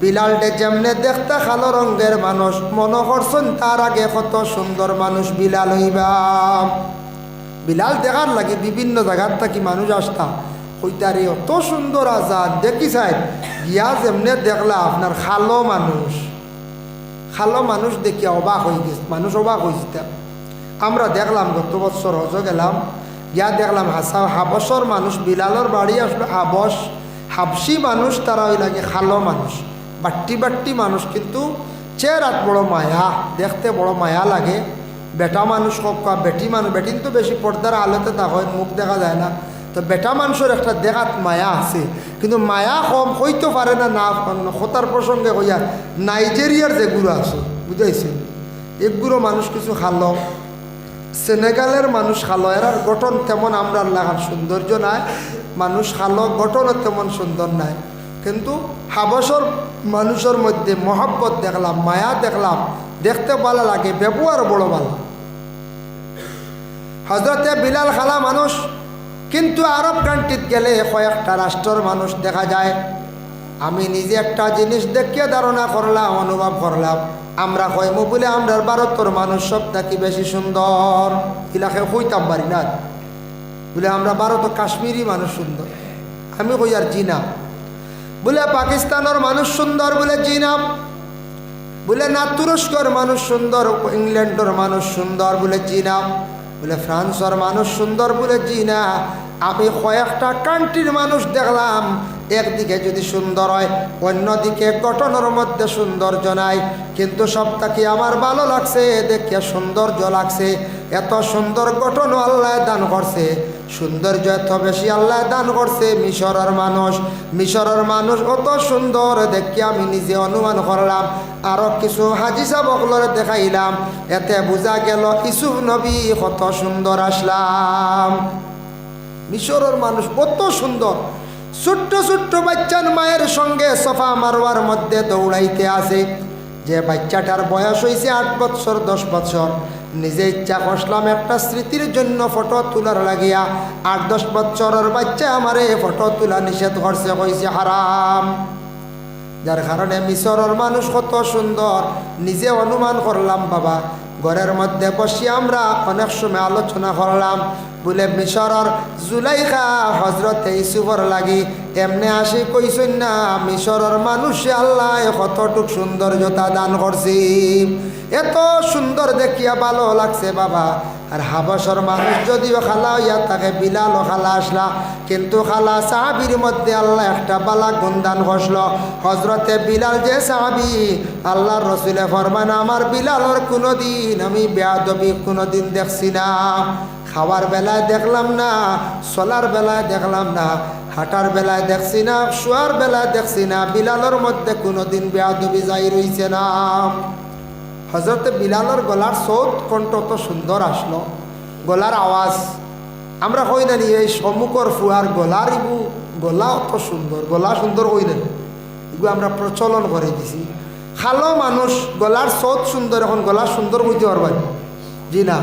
বিলালটে যেমনে দেখতে কালো রঙের মানুষ মনে করছেন তার আগে কত সুন্দর মানুষ বিলাল হইবা। বিলাল দেখার লাগে বিভিন্ন জায়গার থাকি মানুষ আসতা, ওইটারে অত সুন্দর আজাদ দেখি চাই গিয়া যেমনে দেখলা আপনার খালো মানুষ দেখিয়া অবাক হয়ে গেছে, মানুষ অবাক হয়েছে। আমরা দেখলাম গত বছর হজ গেলাম, গিয়া দেখলাম হাবসর মানুষ, বিলালর বাড়ি আসলো হাবসি মানুষ, তারা ওই লাগে খালো মানুষ, বাট্টি মানুষ, কিন্তু চেহারাত বড় মায়া, দেখতে বড় মায়া লাগে। বেটা মানুষ হোক বেটি মানুষ, বেটিন তো বেশি পর্দার আলোতে তা হয়, মুখ দেখা যায় না, তো বেটা মানুষের একটা দেখাত মায়া আছে, কিন্তু মায়া কম হইতে পারে না হতার প্রসঙ্গে হইয়া নাইজেরিয়ার যেগুলো আছে বুঝাইছেন, এগুলো মানুষ কিছু খালো, সেনেগালের মানুষ খালো, এরার গঠন তেমন আমরা লাগার সৌন্দর্য নাই, মানুষ খালো গঠনও তেমন সুন্দর নাই, কিন্তু হাবসর মানুষের মধ্যে মহব্বত দেখলাম, মায়া দেখলাম, দেখতে ভালো লাগে, ব্যবহার বড় ভালো। হজরতে বিলাল খালা মানুষ, কিন্তু আরব কান্ট্রিত গেলে কয়েকটা রাষ্ট্রের মানুষ দেখা যায়। আমি নিজে একটা জিনিস দেখিয়ে ধারণা করলাম, অনুভব করলাম, আমরা কইমু বলে আমরা ভারতের মানুষ সব থাকি বেশি সুন্দর, ইলাকে কইতাম পারি না বলে আমরা ভারত কাশ্মীরি মানুষ সুন্দর, আমি কই আর জিনা বলে পাকিস্তানের মানুষ সুন্দর বলে জিনা, বলে না তুরস্কর মানুষ সুন্দর, ইংল্যান্ডের মানুষ সুন্দর বলে জিনা, বলে ফ্রান্সের মানুষ সুন্দর বলে জিনা। আমি কয়েকটা কান্ট্রির মানুষ দেখলাম, একদিকে যদি সুন্দর হয় অন্যদিকে গঠনের মধ্যে সৌন্দর্য নাই, কিন্তু সবটাকে আমার ভালো লাগছে, দেখিয়া সৌন্দর্য লাগছে, এত সুন্দর গঠনও আল্লাহ দান করছে, সৌন্দর্য এত বেশি আল্লাহ দান করছে। মিশরের মানুষ অত সুন্দর দেখিয়া আমি নিজে অনুমান করলাম, আরো কিছু হাজি সাবকলরে দেখাইলাম, এতে বোঝা গেল ইউসুফ নবী কত সুন্দর আসলাম। মিশরের মানুষ কত সুন্দর, ছোট্ট ছোট্ট বাচ্চার মায়ের সঙ্গে সফা মারওয়ার মধ্যে দৌড়াইতে আসে, যে বাচ্চাটার বয়স হয়েছে 8 বছর 10 বছর, নিজে ইচ্ছা করলাম একটা স্মৃতির জন্য ফটো তোলার লাগিয়া, 8-10 বছরের বাচ্চা আমারে ফটো তোলা নিষেধ করছে, কইছে হারাম। যার কারণে মিশরের মানুষ কত সুন্দর নিজে অনুমান করলাম। বাবা ঘরের মধ্যে বসি আমরা অনেক সময় আলোচনা করলাম, বলে মিশরের জুলাইখা হজরতে ইউসুফর লাগি এমনি আসি কইছেন না, মিশরের মানুষে আল্লাহ কতটুক সৌন্দর্যতা দান করছি, এত সুন্দর দেখিয়া ভালো লাগছে বাবা। আর হাবসর মানুষ যদিও খালা হইয়া তাকে বিলালও খালা আসলা, কিন্তু খালা সাহাবির মধ্যে আল্লাহ একটা বালা গুণদান ঘষল। হজরতে বিলাল যে সাহাবি, আল্লাহর রসুলে ফরমান আমার বিলালর কোনোদিন আমি বেয়াদবি কোনোদিন দেখছি না, খাওয়ার বেলায় দেখলাম না, চলার বেলায় দেখলাম না, হাঁটার বেলায় দেখছি না, শোয়ার বেলায় দেখছি না, বিলালর মধ্যে কোনোদিন বেয়াদবি যাই রইছে না। হজরতে বিলালর গলার সৌত কণ্ঠ তো সুন্দর আসলো, গলার আওয়াজ আমরা কই না নি এই সম্মুখর ফুয়ার গলার ইবু গলা অত সুন্দর, গলা সুন্দর কই না, এগুলো আমরা প্রচলন করে দিছি। খালো মানুষ গলার সৌত সুন্দর, এখন গলা সুন্দর বুঝতে পারবেন জি না,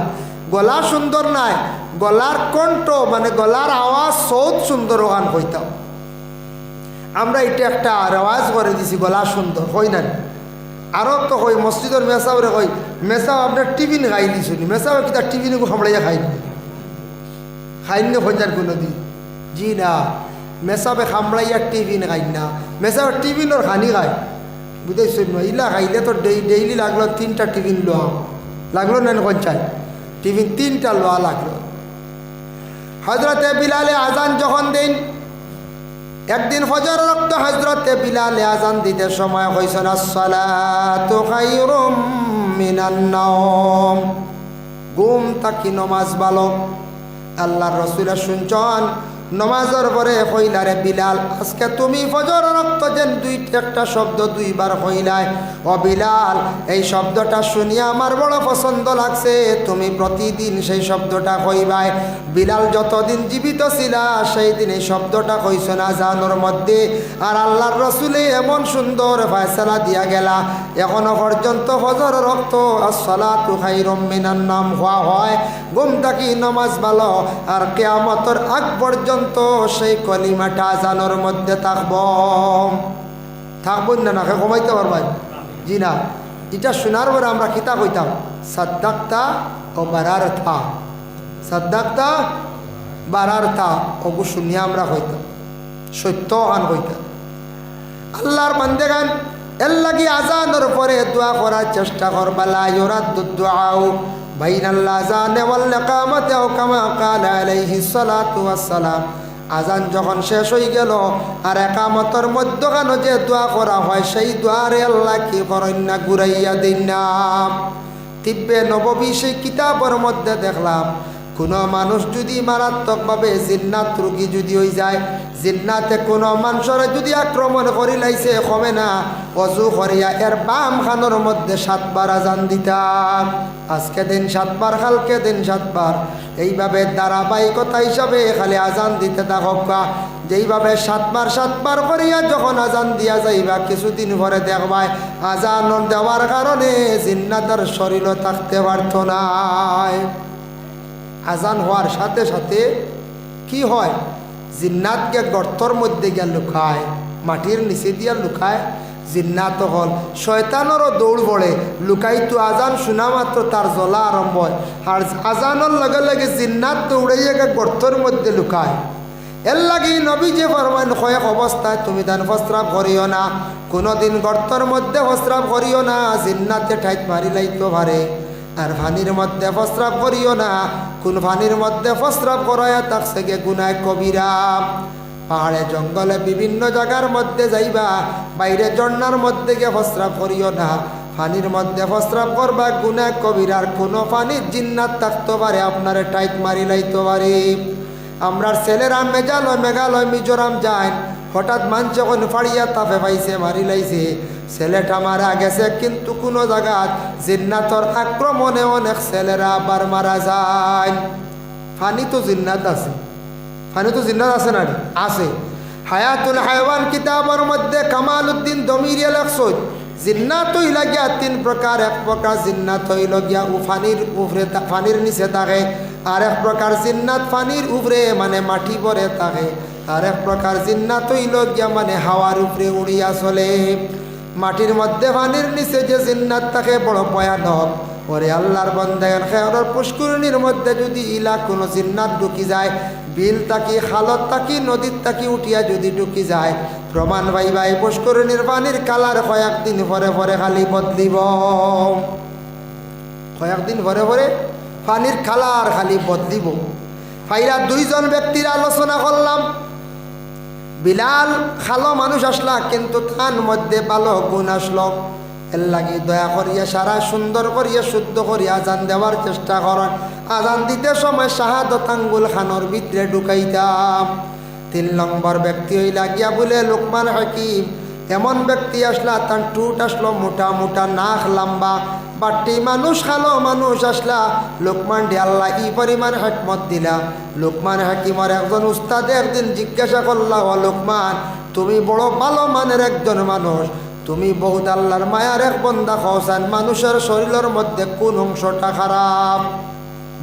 গলা সুন্দর নাই, গলার কণ্ঠ মানে গলার আওয়াজ সৌত সুন্দর ওখান কইতাম আমরা, এটা একটা রেওয়াজ করে দিছি গলা সুন্দর কই না। আরও তো কই মসজিদের মেসাওরে কই মেসাও আপনার টিফিন খাই দিছুনি, মেসাও কি তার টিফিন খামড়াইয়া খাইনি খোঁজার কোনো দিন জি না, মেসাবে খামড়াইয়া টিফিন খাই না, মেসাও টিফিনের খানি খায় বুঝেছেন না, ইলা খাইলে তো ডেইলি লাগলো 3টা টিফিন লোয়া লাগলো না, কোন চাই টিফিন 3টা লোয়া লাগলো। হজরতে বিলালে আজান যখন দিন, একদিন ফজর রক্ত হজরতে বিলালে আজান দিতে সময় হয়েছে আসসালাতু খায়রুম মিনান নাওম, ঘুম থাকি নমাজ ভালো। আল্লাহর রসুল শুনছেন নমাজের পরে কইলারে বিলাল আজকে তুমি ফজর রক্ত যেন একটা শব্দ দুইবার কইলায়, ও বিলাল এই শব্দটা শুনিয়া আমার বড় পছন্দ লাগছে, তুমি প্রতিদিন সেই শব্দটা কইবাই। বিলাল যতদিন জীবিত ছিলা সেই দিন এই শব্দটা কইছ না জানোর মধ্যে, আর আল্লাহর রসুলে এমন সুন্দর ফয়সালা দিয়া গেলা এখনো পর্যন্ত ফজর রক্ত আসসালাতু খায়রুম মিনান নাওম হওয়া হয়, ঘুম থাকি নমাজ ভালো, আর কিয়ামতের আগ পর্যন্ত সেই কলিমাটা আজানোর মধ্যে থাকবো না নাকে কমাইতে পারবেন? জি না। এটা শোনার পরে আমরা কিতা কইতাম? সাদ্দাক্তা ও বারারতা, সাদ্দাক্তা বারারতা, ওগু শুনিয়া আমরা কইতাম সত্য আন কইতাম। আল্লাহর বান্দেগান এর লাগি আজানের পরে দোয়া করার চেষ্টা করবা, লা ইউরাদ্দু দুআউ বাইনাল আযানি ওয়াল ইকামাতি আও কামা ক্বালা আলাইহিস সালাতু ওয়াস সালাম। আজান যখন শেষ হয়ে গেল আর একামতের মধ্যখানে যে দোয়া করা হয় সেই দোয়ারে আল্লাহ কি করেন না, ঘুরাইয়া দিন না। তিব্বে নববী সেই কিতাবের মধ্যে দেখলাম কোনো মানুষ যদি মারাত্মকভাবে জিন্নাত রোগী যদি হয়ে যায়, জিন্নাতে কোনো মানুষের যদি আক্রমণ করি লাইছে কমে না, অজু করিয়া এর বাম খানোর মধ্যে 7 বার আজান দিতাম। আজকে দিন 7 বার, কালকে দিন 7 বার, এইভাবে ধারাবাহিকতা হিসাবে খালি আজান দিতে থাকা। যেইভাবে 7 বার করিয়া যখন আজান দিয়া যাইবা কিছুদিন পরে দেখবাই আজান দেওয়ার কারণে জিন্নাতের শরীরও থাকতে পারত না। আজান হওয়ার সাথে সাথে কি হয়, জিন্নাতকে গর্তর মধ্যে গিয়া লুকায়, মাটির নিচে দিয়া লুকায়। জিন্নাত হল শয়তানেরও দৌড় পড়ে, লুকাইতো আজান শোনা মাত্র তার জ্বলা আরম্ভ হয়, আর আজানের লগে লগে জিন্নাত দৌড়াইয়া গর্তর মধ্যে লুকায়। এর লাগি নবী যে ফরমান কয়েক অবস্থায় তুমি দান প্রস্রাব করিও না, কোনোদিন গর্তর মধ্যে প্রস্রাব করিও না, জিন্নাতে ঠাইত মারি লাইতে পারে। আর পানির মধ্যে প্রস্রাব করিও না, কোন পানির মধ্যে প্রস্রাব করায় তাকছে গে গুনাহ কবিরা। পাহাড়ে জঙ্গলে বিভিন্ন জায়গার মধ্যে যাইবা, বাইরে ঝর্ণার মধ্যে গিয়ে প্রস্রাব করিও না, পানির মধ্যে প্রস্রাব করবা গুনাহ কবিরার। কোনো পানির জিন্নাত থাকতে পারে আপনারে টাইট মারি লাইতে পারে। আমরার ছেলেরা মেঘালয় মিজোরাম যায়, হঠাৎ মানুষ যখন ফাড়িয়া তাপে পাইছে মারি লাইছে, ছেলেটা মারা গেছে, কিন্তু কোনো জায়গাত জিন্নাতর আক্রমণে অনেক ছেলেরা আবার মারা যায়। ফানি তো জিন্নাত আছে, ফানি তো জিন্নাত আছে না? আছে। হায়াতুল হায়ওয়ান কিতাবের মধ্যে কামাল উদ্দিন দমিরিয়া লেখছে জিন্নাত হইলা গিয়া 3 প্রকার। এক প্রকার জিন্নাত হইল গিয়া ফানির উপরে, ফানির নিচে থাকে। আর এক প্রকার জিন্নাত ফানির উপরে মানে মাটি পরে থাকে। আর এক প্রকার জিন্নাত হইল গিয়া মানে হাওয়ার উপরে উড়িয়া চলে। মাটির মধ্যে পানির নিচে যে জিন্নাত থাকে বড় ভয়ানক। ওরে আল্লাহর বান্দাগণ, খেয়রের পুষ্করিণীর মধ্যে যদি ইলা কোনো জিন্নাত ঢুকি যায়, বিল তাকি খালত তাকি নদীর তাকি উঠিয়া যদি ঢুকি যায়, প্রমাণ ভাই পুষ্করিণীর পানির কালার কয়েকদিন পরে পরে খালি বদলিব। কয়েকদিন পরে পরে পানির কালার খালি বদলিব। ফাইরা 2 জন ব্যক্তির আলোচনা করলাম। বিলাল খালো মানুষ আসলা, কিন্তু তার মধ্যে ভালো গুণ আসলো। এর লাগি দয়া করিয়া সারা সুন্দর করিয়া শুদ্ধ করিয়া আজান দেওয়ার চেষ্টা করেন। আজান দিতে সময় শাহাদত আঙ্গুল খানোর ভিতরে ঢুকাইতাম। 3 নম্বর ব্যক্তি হইলা গিয়া বলে লোকমান হাকিম। এমন ব্যক্তি আসলা, তার টুট আসলো মোটা মোটা, নাক লম্বা, বাট্টি মানুষ, খালো মানুষ আসলা। লোকমান ডি আল্লাহ ই পরিমাণ হিকমত দিলা। লোকমান হাকিমর একজন উস্তাদে একদিন জিজ্ঞাসা করলা, ও লোকমান, তুমি বড় ভালো মানের একজন মানুষ, তুমি বহুত আল্লাহর মায়ার এক বন্দা, খোসান মানুষের শরীরের মধ্যে কোন অংশটা খারাপ?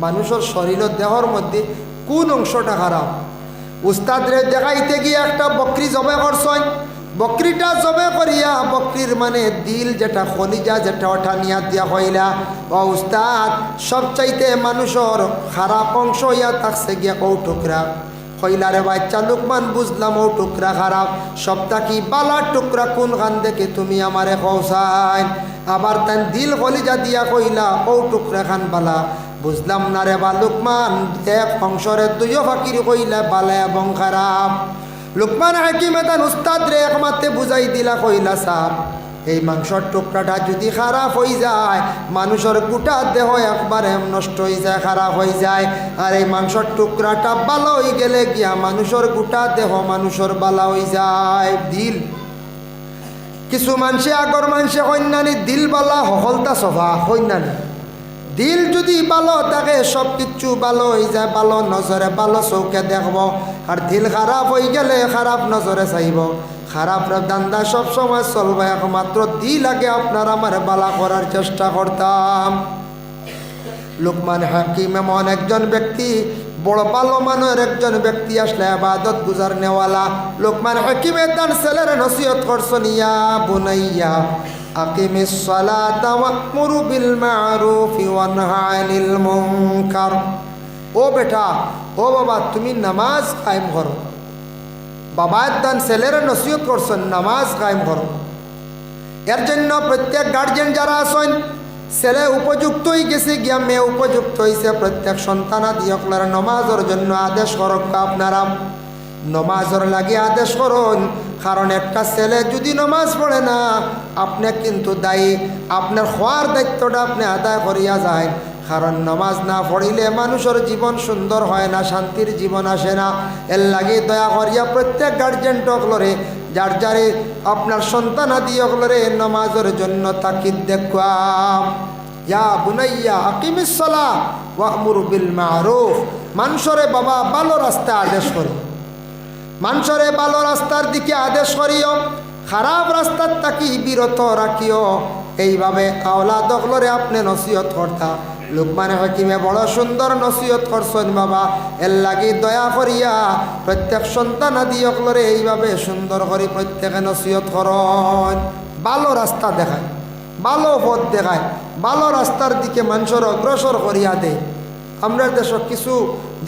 মানুষের শরীরের দেহর মধ্যে কোন অংশটা খারাপ? উস্তাদরে দেখাইতে গিয়ে একটা বকরি জবে করছেন। বকরিটা জবে করিয়া, বকরির মানে দিল যেটা খলিজা যেটা ওঠা নিয়া দিয়া হইলা, ও উস্তাদ সবচাইতে মানুষের খারাপ অংশ ইয়া থাকছে গিয়া কৌ টুকরা। কইলারে বাচ্চা লোকমান, বুঝলাম ও টুকরা খারাপ, সবটা কি বালার টুকরা কোন খান দেখে তুমি আমারে খোসাইন? আবার তাই দিল কলিজা দিয়া কইলা ও টুকরা খান বালা, বুঝলাম না রে বা লোকমান, এক অংশরে 2 ফাঁকির কইলা বালা এবং খারাপ। লোকমান হাকিমে তার উস্তাদ রে একমাত্রে বুঝাই দিলা, কইলা সাহ এই মাংসর টুকরাটা যদি খারাপ হয়ে যায় মানুষের গোটা দেহ একবারে নষ্ট হয়ে যায়, খারাপ হয়ে যায়। আর এই মাংসর টুকরাটা ভালো হয়ে গেলে গিয়া মানুষের গোটা দেহ মানুষের ভালো হয়ে যায়। দিল কিছু মানুষে আগর মানুষে কন্যানি দিল বালা হলতা সভা কন্যানি দিল যদি ভালো থাকে সব কিছু ভালো হয়ে যায়, ভালো নজরে ভালো চৌকে দেখব। আর দিল খারাপ হয়ে গেলে খারাপ নজরে চাইব, খারাপ দান্দা সব সময় চলবে। একমাত্র দিল আগে আপনার আমার বালা করার চেষ্টা করতাম। লোকমান হাকিম এমন একজন ব্যক্তি, বড় ভালো মানের একজন ব্যক্তি, আসলে ইবাদত গুজার নেওয়ালা। লোকমান হাকিমের তার ছেলের নসিহত করছেন, ইয়া বুনাইয়া আকিমিস সালাতা ওয়া'মুরু বিল মা'রুফি ওয়ানহা আনিল মুনকার। ও বেটা, ও বাবা, তুমি নামাজ কায়েম করো। বাবা দান ছেলের নসিহত করছেন নামাজ কায়েম করো। এর জন্য প্রত্যেক গার্জেন যারা আছেন, ছেলে উপযুক্ত হয়ে গেছে গিয়া মেয়ে উপযুক্ত হয়েছে, প্রত্যেক সন্তানাদি আপনারা নমাজের জন্য আদেশ করক। আপনারা নমাজের লাগে আদেশ করুন, কারণ একটা ছেলে যদি নমাজ পড়ে না আপনি কিন্তু দায়ী, আপনার হওয়ার দায়িত্বটা আপনি আদায় করিয়া যায়। কারণ নমাজ না পড়িলে মানুষের জীবন সুন্দর হয় না, শান্তির জীবন আসে না। এর লাগে দয়া করিয়া প্রত্যেক গার্জেন টকলরে যার যারে আপনার সন্তান আদি অকলরে নমাজের জন্য তাকিদ দেখুয়াম। ইয়া বুনাইয়া আকিমিস সালাহ ওয়া'মুরু বিল মা'রুফ। মানুষরে বাবা ভালো রাস্তা আদেশ করি, মানুষরে ভালো রাস্তার দিকে আদেশ করিও, খারাপ রাস্তার তাকি বিরত রাখিও। এইভাবে আওলাদ অকলরে আপনি নসিহত করতা। লোকমান হাকিমে বড় সুন্দর নসিহত করছেন বাবা। এর লাগি দয়া করিয়া প্রত্যেক সন্তান আদি অকলরে এইভাবে সুন্দর করে প্রত্যেকে নসিহত করন। ভালো রাস্তা দেখায়, ভালো পথ দেখায়, ভালো রাস্তার দিকে মানুষের অগ্রসর করিয়া দেয়। আমরা দেশ কিছু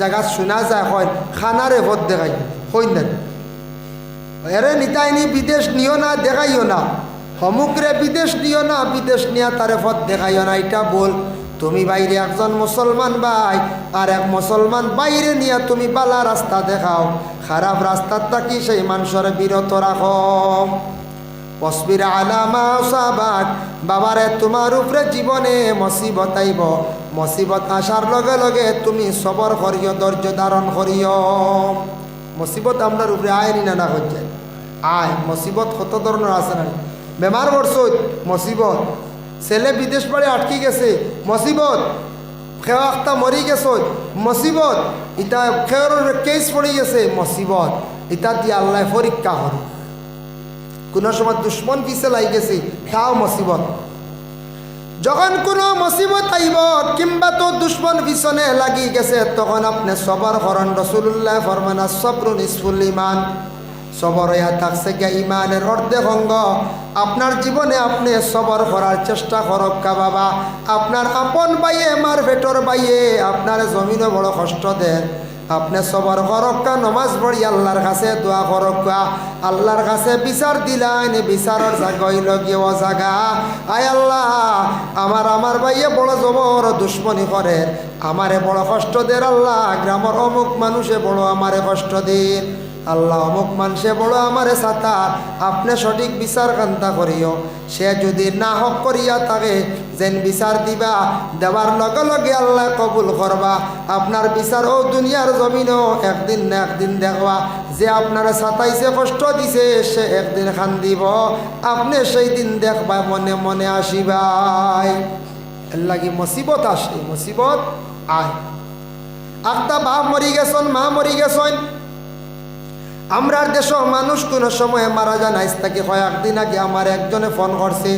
জায়গা শোনা যায় হয় খানারে পথ দেখাই হই না, এরে নিতাইনি বিদেশ নিও না, দেখাইও না। সমুদ্রে বিদেশ নিও না, বিদেশ নিয়া তারে পথ দেখাইও না। এটা বল তুমি বাইরে একজন মুসলমান ভাই আর এক মুসলমান বাইরে নিয়ে তুমি বালা রাস্তা দেখাও, খারাপ রাস্তার থাকি সেই মানুষের বিরত রাখো। ওয়াসবির আলা মা আসাবাক। বাবারে তোমার উপরে জীবনে মুসিবত আইব, মুসিবত আসার লগে লগে তুমি সবর করিও, ধৈর্য ধারণ করিও। মুসিবত আপনার উপরে আয়নি না না হচ্ছে আয়। মুসিবত কত ধরনের আছে না, বেমার পড়ছই মুসিবত, ছেলে বিদেশ বাড়ি আটকে গেছে মুসিবত, কেউ একটা মরি গেছ মুসিবত, ইটা কেউর কেস পড়ে গেছে মুসিবত। ইটা দিয়ে আল্লাহ পরীক্ষা করে। কোনো সময় দুশ্মন পিছে লাই গেছে তাও মুসিবত। যখন কোনো মুসিবত আইব কিংবা তো দুশ্মন পিছনে লাগি গেছে তখন আপনি সবর করেন। রাসূলুল্লাহ ফরমান আস-সাবরু নিসফুল ঈমান। সবর হইয়া থাকছে গিয়া ইমানের অর্ধেক অঙ্গ। আপনার জীবনে আপনি সবর করার চেষ্টা করক বাবা। আপনার আপন বাইয়ে মার ভেটর বাইয়ে আপনার জমিনে বড় কষ্ট দেয়, আপনি সবর করক্কা, নমাজ পড়ি আল্লাহর কাছে দোয়া করক্কা। আল্লাহর কাছে বিচার দিলাইন, বিচারের জায়গা হইল গিয়ে ও জায়গা। আয় আল্লাহ, আমার ভাইয়ে বড় জবর দুশ্মনী করে, আমারে বড় কষ্ট দের আল্লাহ। গ্রামের অমুক মানুষে বড় আমারে কষ্ট দিন আল্লাহ, অমুক মানুষে বড় আমারে সাতার। আপনি সঠিক বিচার কান্তা করিও। সে যদি না হক করিয়া থাকে যেন বিচার দিবা, দেওয়ার লগে লগে আল্লাহ কবুল করবা। আপনার বিচার ও দুনিয়ার জমিনও একদিন না একদিন দেখবা। যে আপনারা সাতাইছে কষ্ট দিছে সে একদিন খান দিব, আপনি সেই দিন দেখবা, মনে মনে আসিবাই। এর লাগি মুসিবত আসে, মুসিবত আয়। একটা বাপ মরি গেছেন, মা মরি গেছেন। আমরার দেশ মানুষ কোনো সময় মারা যায় না। তাকে কয়েকদিন আগে আমার একজনে ফোন করছে,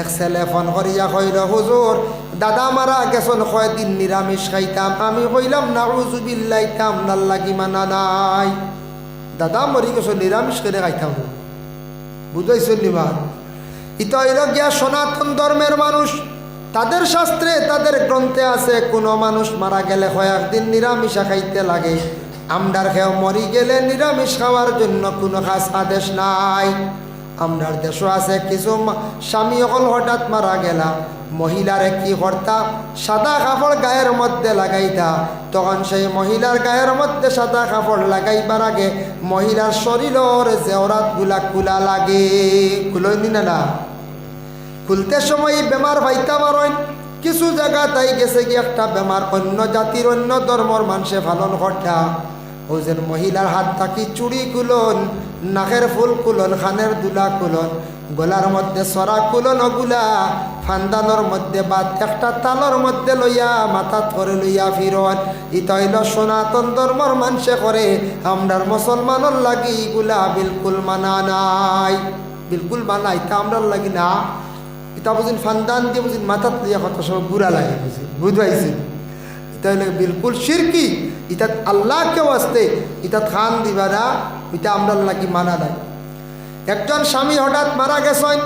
এক ছেলে ফোন করিয়া কইল, হুজুর দাদা মারা গেছেন, কয়দিন নিরামিষ খাইতাম। আমি কইলাম নাউযুবিল্লাহ, ইতাম নাল লাগি মানা নাই। দাদা মরি গেছ নিরামিষ করে খাইতাম, বুঝাইছেন নিবা? ইতা হইল গিয়া সনাতন ধর্মের মানুষ, তাদের শাস্ত্রে তাদের গ্রন্থে আছে কোনো মানুষ মারা গেলে কয়েকদিন নিরামিষ খাইতে লাগে। আমরার খেয়ে মরি গেলে নিরামিষ খাওয়ার জন্য কোনো খাস আদেশ নাই। আমরার দেশও আছে কিছু স্বামী অকল হঠাৎ মারা গেলা মহিলারে কি করতা সাদা কাপড় গায়ের মধ্যে লাগাইতা তখন সেই মহিলার গায়ের মধ্যে সাদা কাপড় লাগাইবার আগে মহিলার শরীরের জেওরাতগুলা খোলা লাগে খুলনি না খুলতে সময় বেমার ভাইতা পারেন কিছু জায়গা তাই গেছে কি একটা বেমার অন্য জাতির অন্য ধর্মর মানুষে পালন করতা ও যেন মহিলার হাত থাকি চুড়ি কুলন নাকের ফুল কুলন খানের দুলা কুলন গলার মধ্যে সরা কুলন ওগুলা ফান্দানোর মধ্যে বা একটা তালর মধ্যে লইয়া মাথাত করে লইয়া ফিরন ইটা হইল সনাতন ধর্মর মানুষে করে আমরার মুসলমানের লাগি এগুলা বিলকুল মানা নাই বিলকুল মানা ইটা আমরার লাগি না ইটা বুঝিন ফান্দান দিয়ে বুঝিন মাথাত লইয়া কত সব বুড়া লাগে বুঝি বুঝবাইছি এটা হইলে বিলকুল শিরকি ইটা আল্লাহকে ওয়াস্তে ইটা খান দিবা না এটা আমরার লাগি মানা নাই একজন স্বামী হঠাৎ মারা গেছেন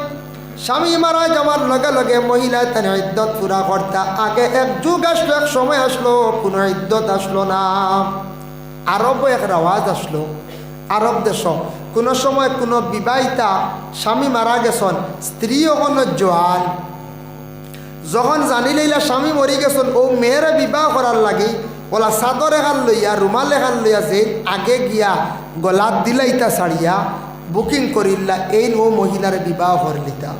স্বামী মারা যাওয়ার লগে লগে মহিলা তার ইদ্যত পুরা করতা আগে এক যুগ আসলো এক সময় আসলো কোনো ইদ্যত আসলো না আরব এক রেওয়াজ আসলো আরব দেশ কোনো সময় কোনো বিবাহিতা স্বামী মারা গেছেন স্ত্রীও কোনো জোয়ান যখন জানি লইলা স্বামী মরি গেছেন ও মেয়েরা বিবাহ করার লাগি ওলা চাদর এখান লইয়া রুমাল এখান লইয়া যে আগে গিয়া গলাত দিলাইতা ছাড়িয়া বুকিং করিল্লা এই ও মহিলার বিবাহ করলিতা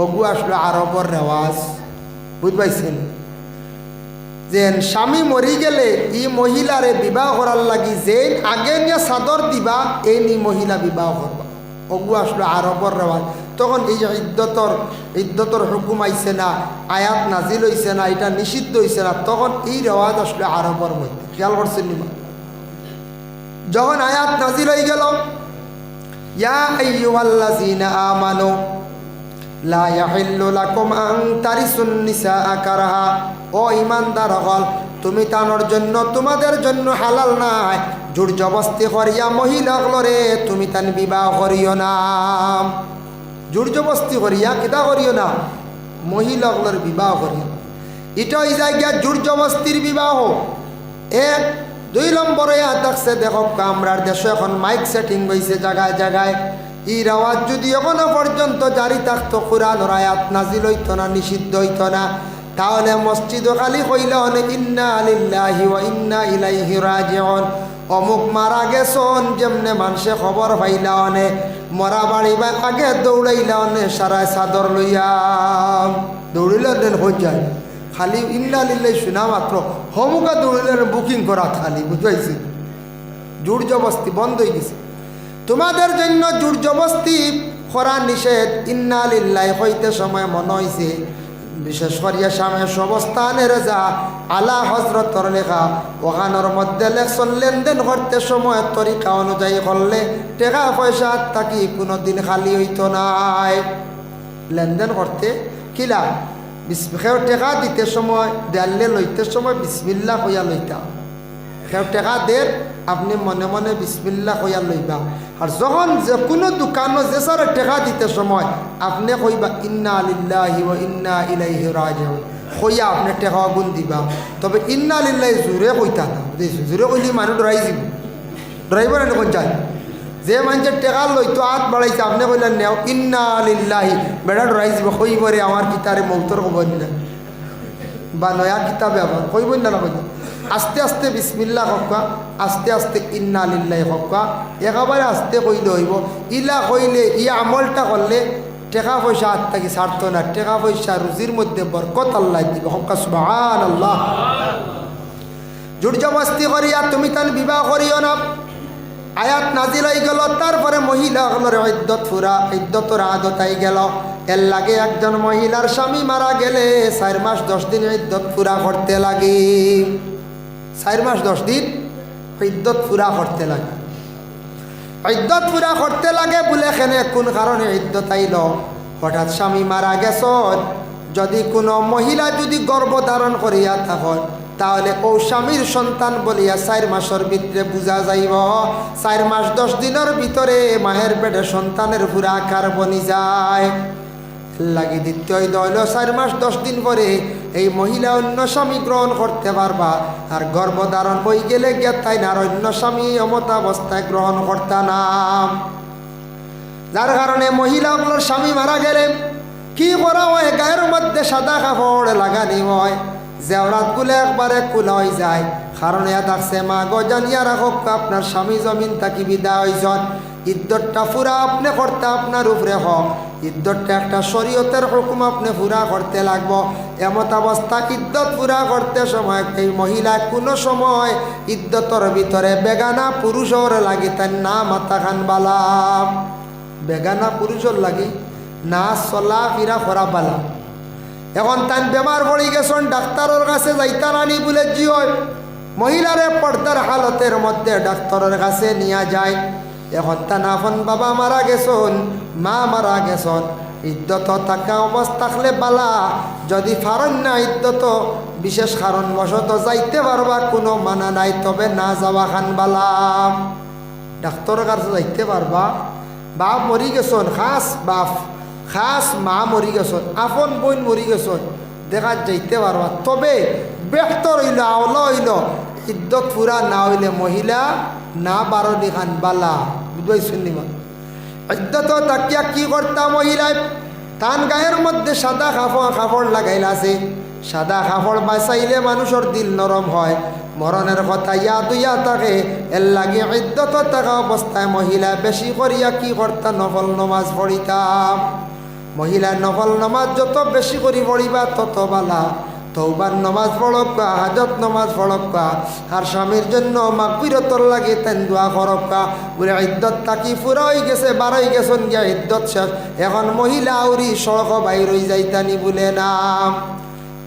ওগু আসলো আরবর রেওয়াজ বুঝবাইছেন যে স্বামী মরি গেলে ই মহিলারে বিবাহ করার লাগি যে আগে নিয়ে চাদর দিবা এই নি মহিলা বিবাহ করবা ওগু আসলো আরবর রেওয়াজ তখন এই যে ইদ্যতর হুকুম আইছে না আয়াত নাজিল হইছে না এটা নিষিদ্ধ হইছে না তখন এই রেওয়াজ আসলো আরবর মধ্যে খেয়াল করছেন নিবা যখন আয়াত নাজিল হয়ে গেল ইয়া আইয়ুহাল্লাযীনা আমানু লা ইয়াহিল্লু লাকুম আন তারিসুন নিসা কারহা ও ঈমানদার হল তুমি তানোর জন্য তোমাদের জন্য হালাল নাই জোর জবরদস্তি করিয়া মহিলাগুলোরে তুমি তান বিবাহ করিও না জোর জবরদস্তি করিয়া কিতা করিও না মহিলাগুলোর বিবাহ করিও এটা এই জায়গা জোর জবরদস্তির বিবাহ এক দুই নম্বরে থাকছে দেখো আমরার দেশে এখন মাইক সেটিং হয়েছে জায়গায় জায়গায় এই রেওয়াজ যদি এখনো পর্যন্ত জারি থাকতো কুরআনের আয়াত নাজিল হইতো না নিষিদ্ধ হইতো না তাহলে মসজিদ খালি কইলে অনেক ইন্না লিল্লাহি ওয়া ইন্না ইলাইহি রাজিউন অমুক মারা গেছন যেমনে মানুষে খবর পাইলা অনে মরা বাড়ি বা আগে দৌড়াইলা অনে সারা চাদর লইয়া দৌড়িলে দেন হয়ে যায় খালি ইন্না লিল্লাহি শোনা মাত্র হমুকা দৌড়িলে বুকিং করা খালি বুঝাইছি জোর জবরদস্তি বন্ধ হয়ে গেছে তোমাদের জন্য জোর জবরদস্তি করা নিষেধ ইন্না লিল্লাহি হইতে সময় মনে হয়েছে বিশেষ করিয়া স্বামী সবস্থানের যা আলা হজরতর লেখা ওখানোর মধ্যে লেখন লেনদেন করতে সময় তরিকা অনুযায়ী করলে টাকা পয়সা থাকি কোনো দিন খালি হইতো নাই লেনদেন করতে কিলা সেও টেকা দিতে সময় দেয়ালে লইতে সময় বিসমিল্লাহ কইয়া লইতা সেও টেকা দের আপনি মনে মনে বিসমিল্লাহ কইয়া লইবা আর যখন যে কোনো দোকানও যে স্যার টেকা দিতে সময় আপনি কইবা ইন্না লিল্লাহি ওয়া ইন্না ইলাইহি রাজিউন কইয়া আপনি টেকা গুণ দিবা তবে ইন্না লিল্লাহি জোরে কইতা না বুঝেছি জোরে কইলে মানুষ ডরাই যাব ড্রাইভার এনে যায় যে মানুষের টেকা লইতো হাত বাড়াইছে আপনি কইলেন নেও ইন্না লিল্লাহি বেড়া ডরাই যাব কইবরে আমার কিতারে মৌতর খবর না বা নয়া কিতাবে আবার কইবই না কইব আস্তে আস্তে বিসমিল্লাহ হকা আস্তে আস্তে ইন্না লিল্লাহি হকা একেবারে আস্তে কইলে হইব ইলা কইলে ই আমলটা করলে টাকা পয়সা হাত থাকি ছাড়তো না টাকা পয়সা রুজির মধ্যে বরকত আল্লাহ দিবে হকা সুবহানাল্লাহ জোর জবরদস্তি করিয়া তুমি তান বিবাহ করিও না আয়াত নাজিল হয়ে গেল তারপরে মহিলাগুলোর ইদ্যতর আদত আই গেল এর লাগে একজন মহিলার স্বামী মারা গেলে 4 মাস 10 দিন ইদ্যত পুরা করতে লাগে 4 মাস 10 দিন ইদ্যত পুরা করতে লাগে ইদ্যত পুরা করতে লাগে বলে এখানে কোন কারণে ইদ্যত আইল হঠাৎ স্বামী মারা গেছ যদি কোনো মহিলা যদি গর্ভধারণ করিয়া থাকেন তাহলে ও স্বামীর সন্তান বলিয়া 4 মাসের ভিতরে বুঝা যাইব 4 মাস 10 দিনের ভিতরে মায়ের পেটে সন্তানের পুরা আকার বনি যায় লাগি দ্বিতীয় হইল 4 মাস 10 দিন পরে এই মহিলা অন্য স্বামী গ্রহণ করতে পারবা আর গর্ভধারণ হয়ে গেলে গিয়া তাই না অন্য স্বামী অমতাবস্থায় গ্রহণ করতা না যার কারণে মহিলাগুলোর স্বামী মারা গেলে কি করা হয়, গায়ের মধ্যে সাদা কাপড় লাগানি হয়, জেওরাতগুলো একবারে কুলা হয়ে যায়। কারণ এ থাকছে মা গো জানিয়া রাখক আপনার স্বামী জমিন থাকি বিদায় হয়েছেন, ইদ্যতটা পুরা আপনি করতে আপনার উপরে হক, ইদ্যতটা একটা শরীয়তের হুকুম আপনি পুরা করতে লাগবো। এমত অবস্থা ইদ্যত পুরা করতে সময় এই মহিলা কোনো সময় ইদ্যতর ভিতরে বেগানা পুরুষর লাগিতেন না, মাথা খান বালা বেগানা পুরুষর লাগি না চলা ফিরা করা বালা। এখন তান বেমার পড়ে গেছেন, ডাক্তারের কাছে যাইতারানি বলে জি হয়, মহিলারে পর্দার হালতের মধ্যে ডাক্তারের কাছে নিয়ে যায়। এখন তান আপন বাবা মারা গেছেন, মা মারা গেছেন, ইদ্যত থাকা অবস্থা থাকলে বালা, যদি ফারণ না ইদ্যত বিশেষ কারণবশত যাইতে পারবা, কোনো মানা নাই, তবে না যাওয়া খান বালা। ডাক্তারের কাছে যাইতে পারবা, বাপ মরি গেছেন, খাস বাপ খাস মা মরি গেছেন, আপন বোন মরি গেছেন, দেখা যাইতে পারবা, তবে বেহতর হইল আওলা হইল ইদ্যত পুরা না হইলে মহিলা না বারণি খান বালা। বুঝবাইছেন নি? ইদ্যত তাকিয়া কি করতা মহিলায় তান গায়ের মধ্যে সাদা কাপড় লাগাইলা আছে। সাদা কাপড় বাঁচাইলে মানুষের দিল নরম হয়, মরণের কথা ইয়াদ হইয়া থাকে। এর লাগে ইদ্যত থাকা অবস্থায় মহিলা বেশি করিয়া কি করতা, নফল নমাজ পড়িতাম। মহিলা নফল নমাজ যত বেশি করি পড়িবা তত বালা। তওবার নমাজ পড়কা, হাজত নমাজ পড়কা, আর স্বামীর জন্য মাগফিরতর লাগে তেন দোয়া করকা। বলে ইদ্যত তাকি ফুরা হয়ে গেছে, বারোই গেছেন গিয়া ইদ্যত শেষ, এখন মহিলা আউরি সড়ক বাইর হয়ে যাইতানি বলে না।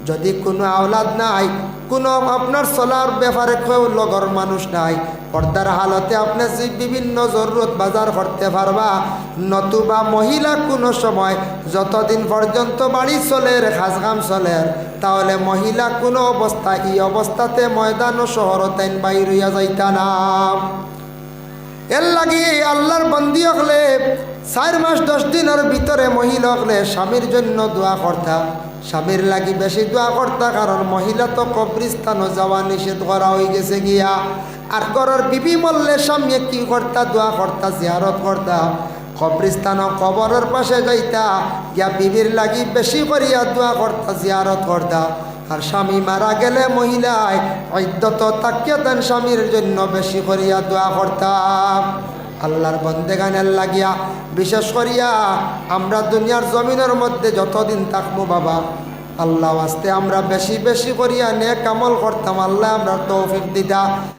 যদি কোনো আওলাদ নাই, কোনো আপনার চলার ব্যাপারে কেউ লগর মানুষ নাই, পর্দার হালতে আপনি বিভিন্ন জরুরত বাজার করতে পারবা। নতুবা মহিলা কোনো সময় যতদিন পর্যন্ত বাড়ি চলে, কাজ কাম চলে, তাহলে মহিলা কোনো অবস্থা এই অবস্থাতে ময়দান ও শহরতেন বাইর হইয়া যাইতা না। এর লাগি আল্লাহর বন্দী হলে 4 মাস 10 দিনের ভিতরে মহিলা হলে স্বামীর জন্য দোয়া করতা, স্বামীর লাগি বেশি দোয়া করতা। কারণ মহিলা তো কবরিস্তানও যাওয়া নিষেধ করা হয়ে গেছে গিয়া। আর ঘরের বিবি মরলে স্বামী কি করতা, দোয়া করতা, জিয়ারত করতা, কবরিস্তান কবরের পাশে যাইতা গিয়া বিবির লাগি বেশি করিয়া দোয়া করতা, জিয়ারত করতা। আর স্বামী মারা গেলে মহিলায় ইদ্যত তাকিয়া দেন স্বামীর জন্য বেশি করিয়া দোয়া করতাম। আল্লাহর বন্দেগানের লাগিয়া বিশেষ করিয়া আমরা দুনিয়ার জমিনের মধ্যে যতদিন থাকবো বাবা, আল্লাহ আস্তে আমরা বেশি বেশি করিয়া নেক আমল করতাম। আল্লাহ আমরা তৌফিক দিতা।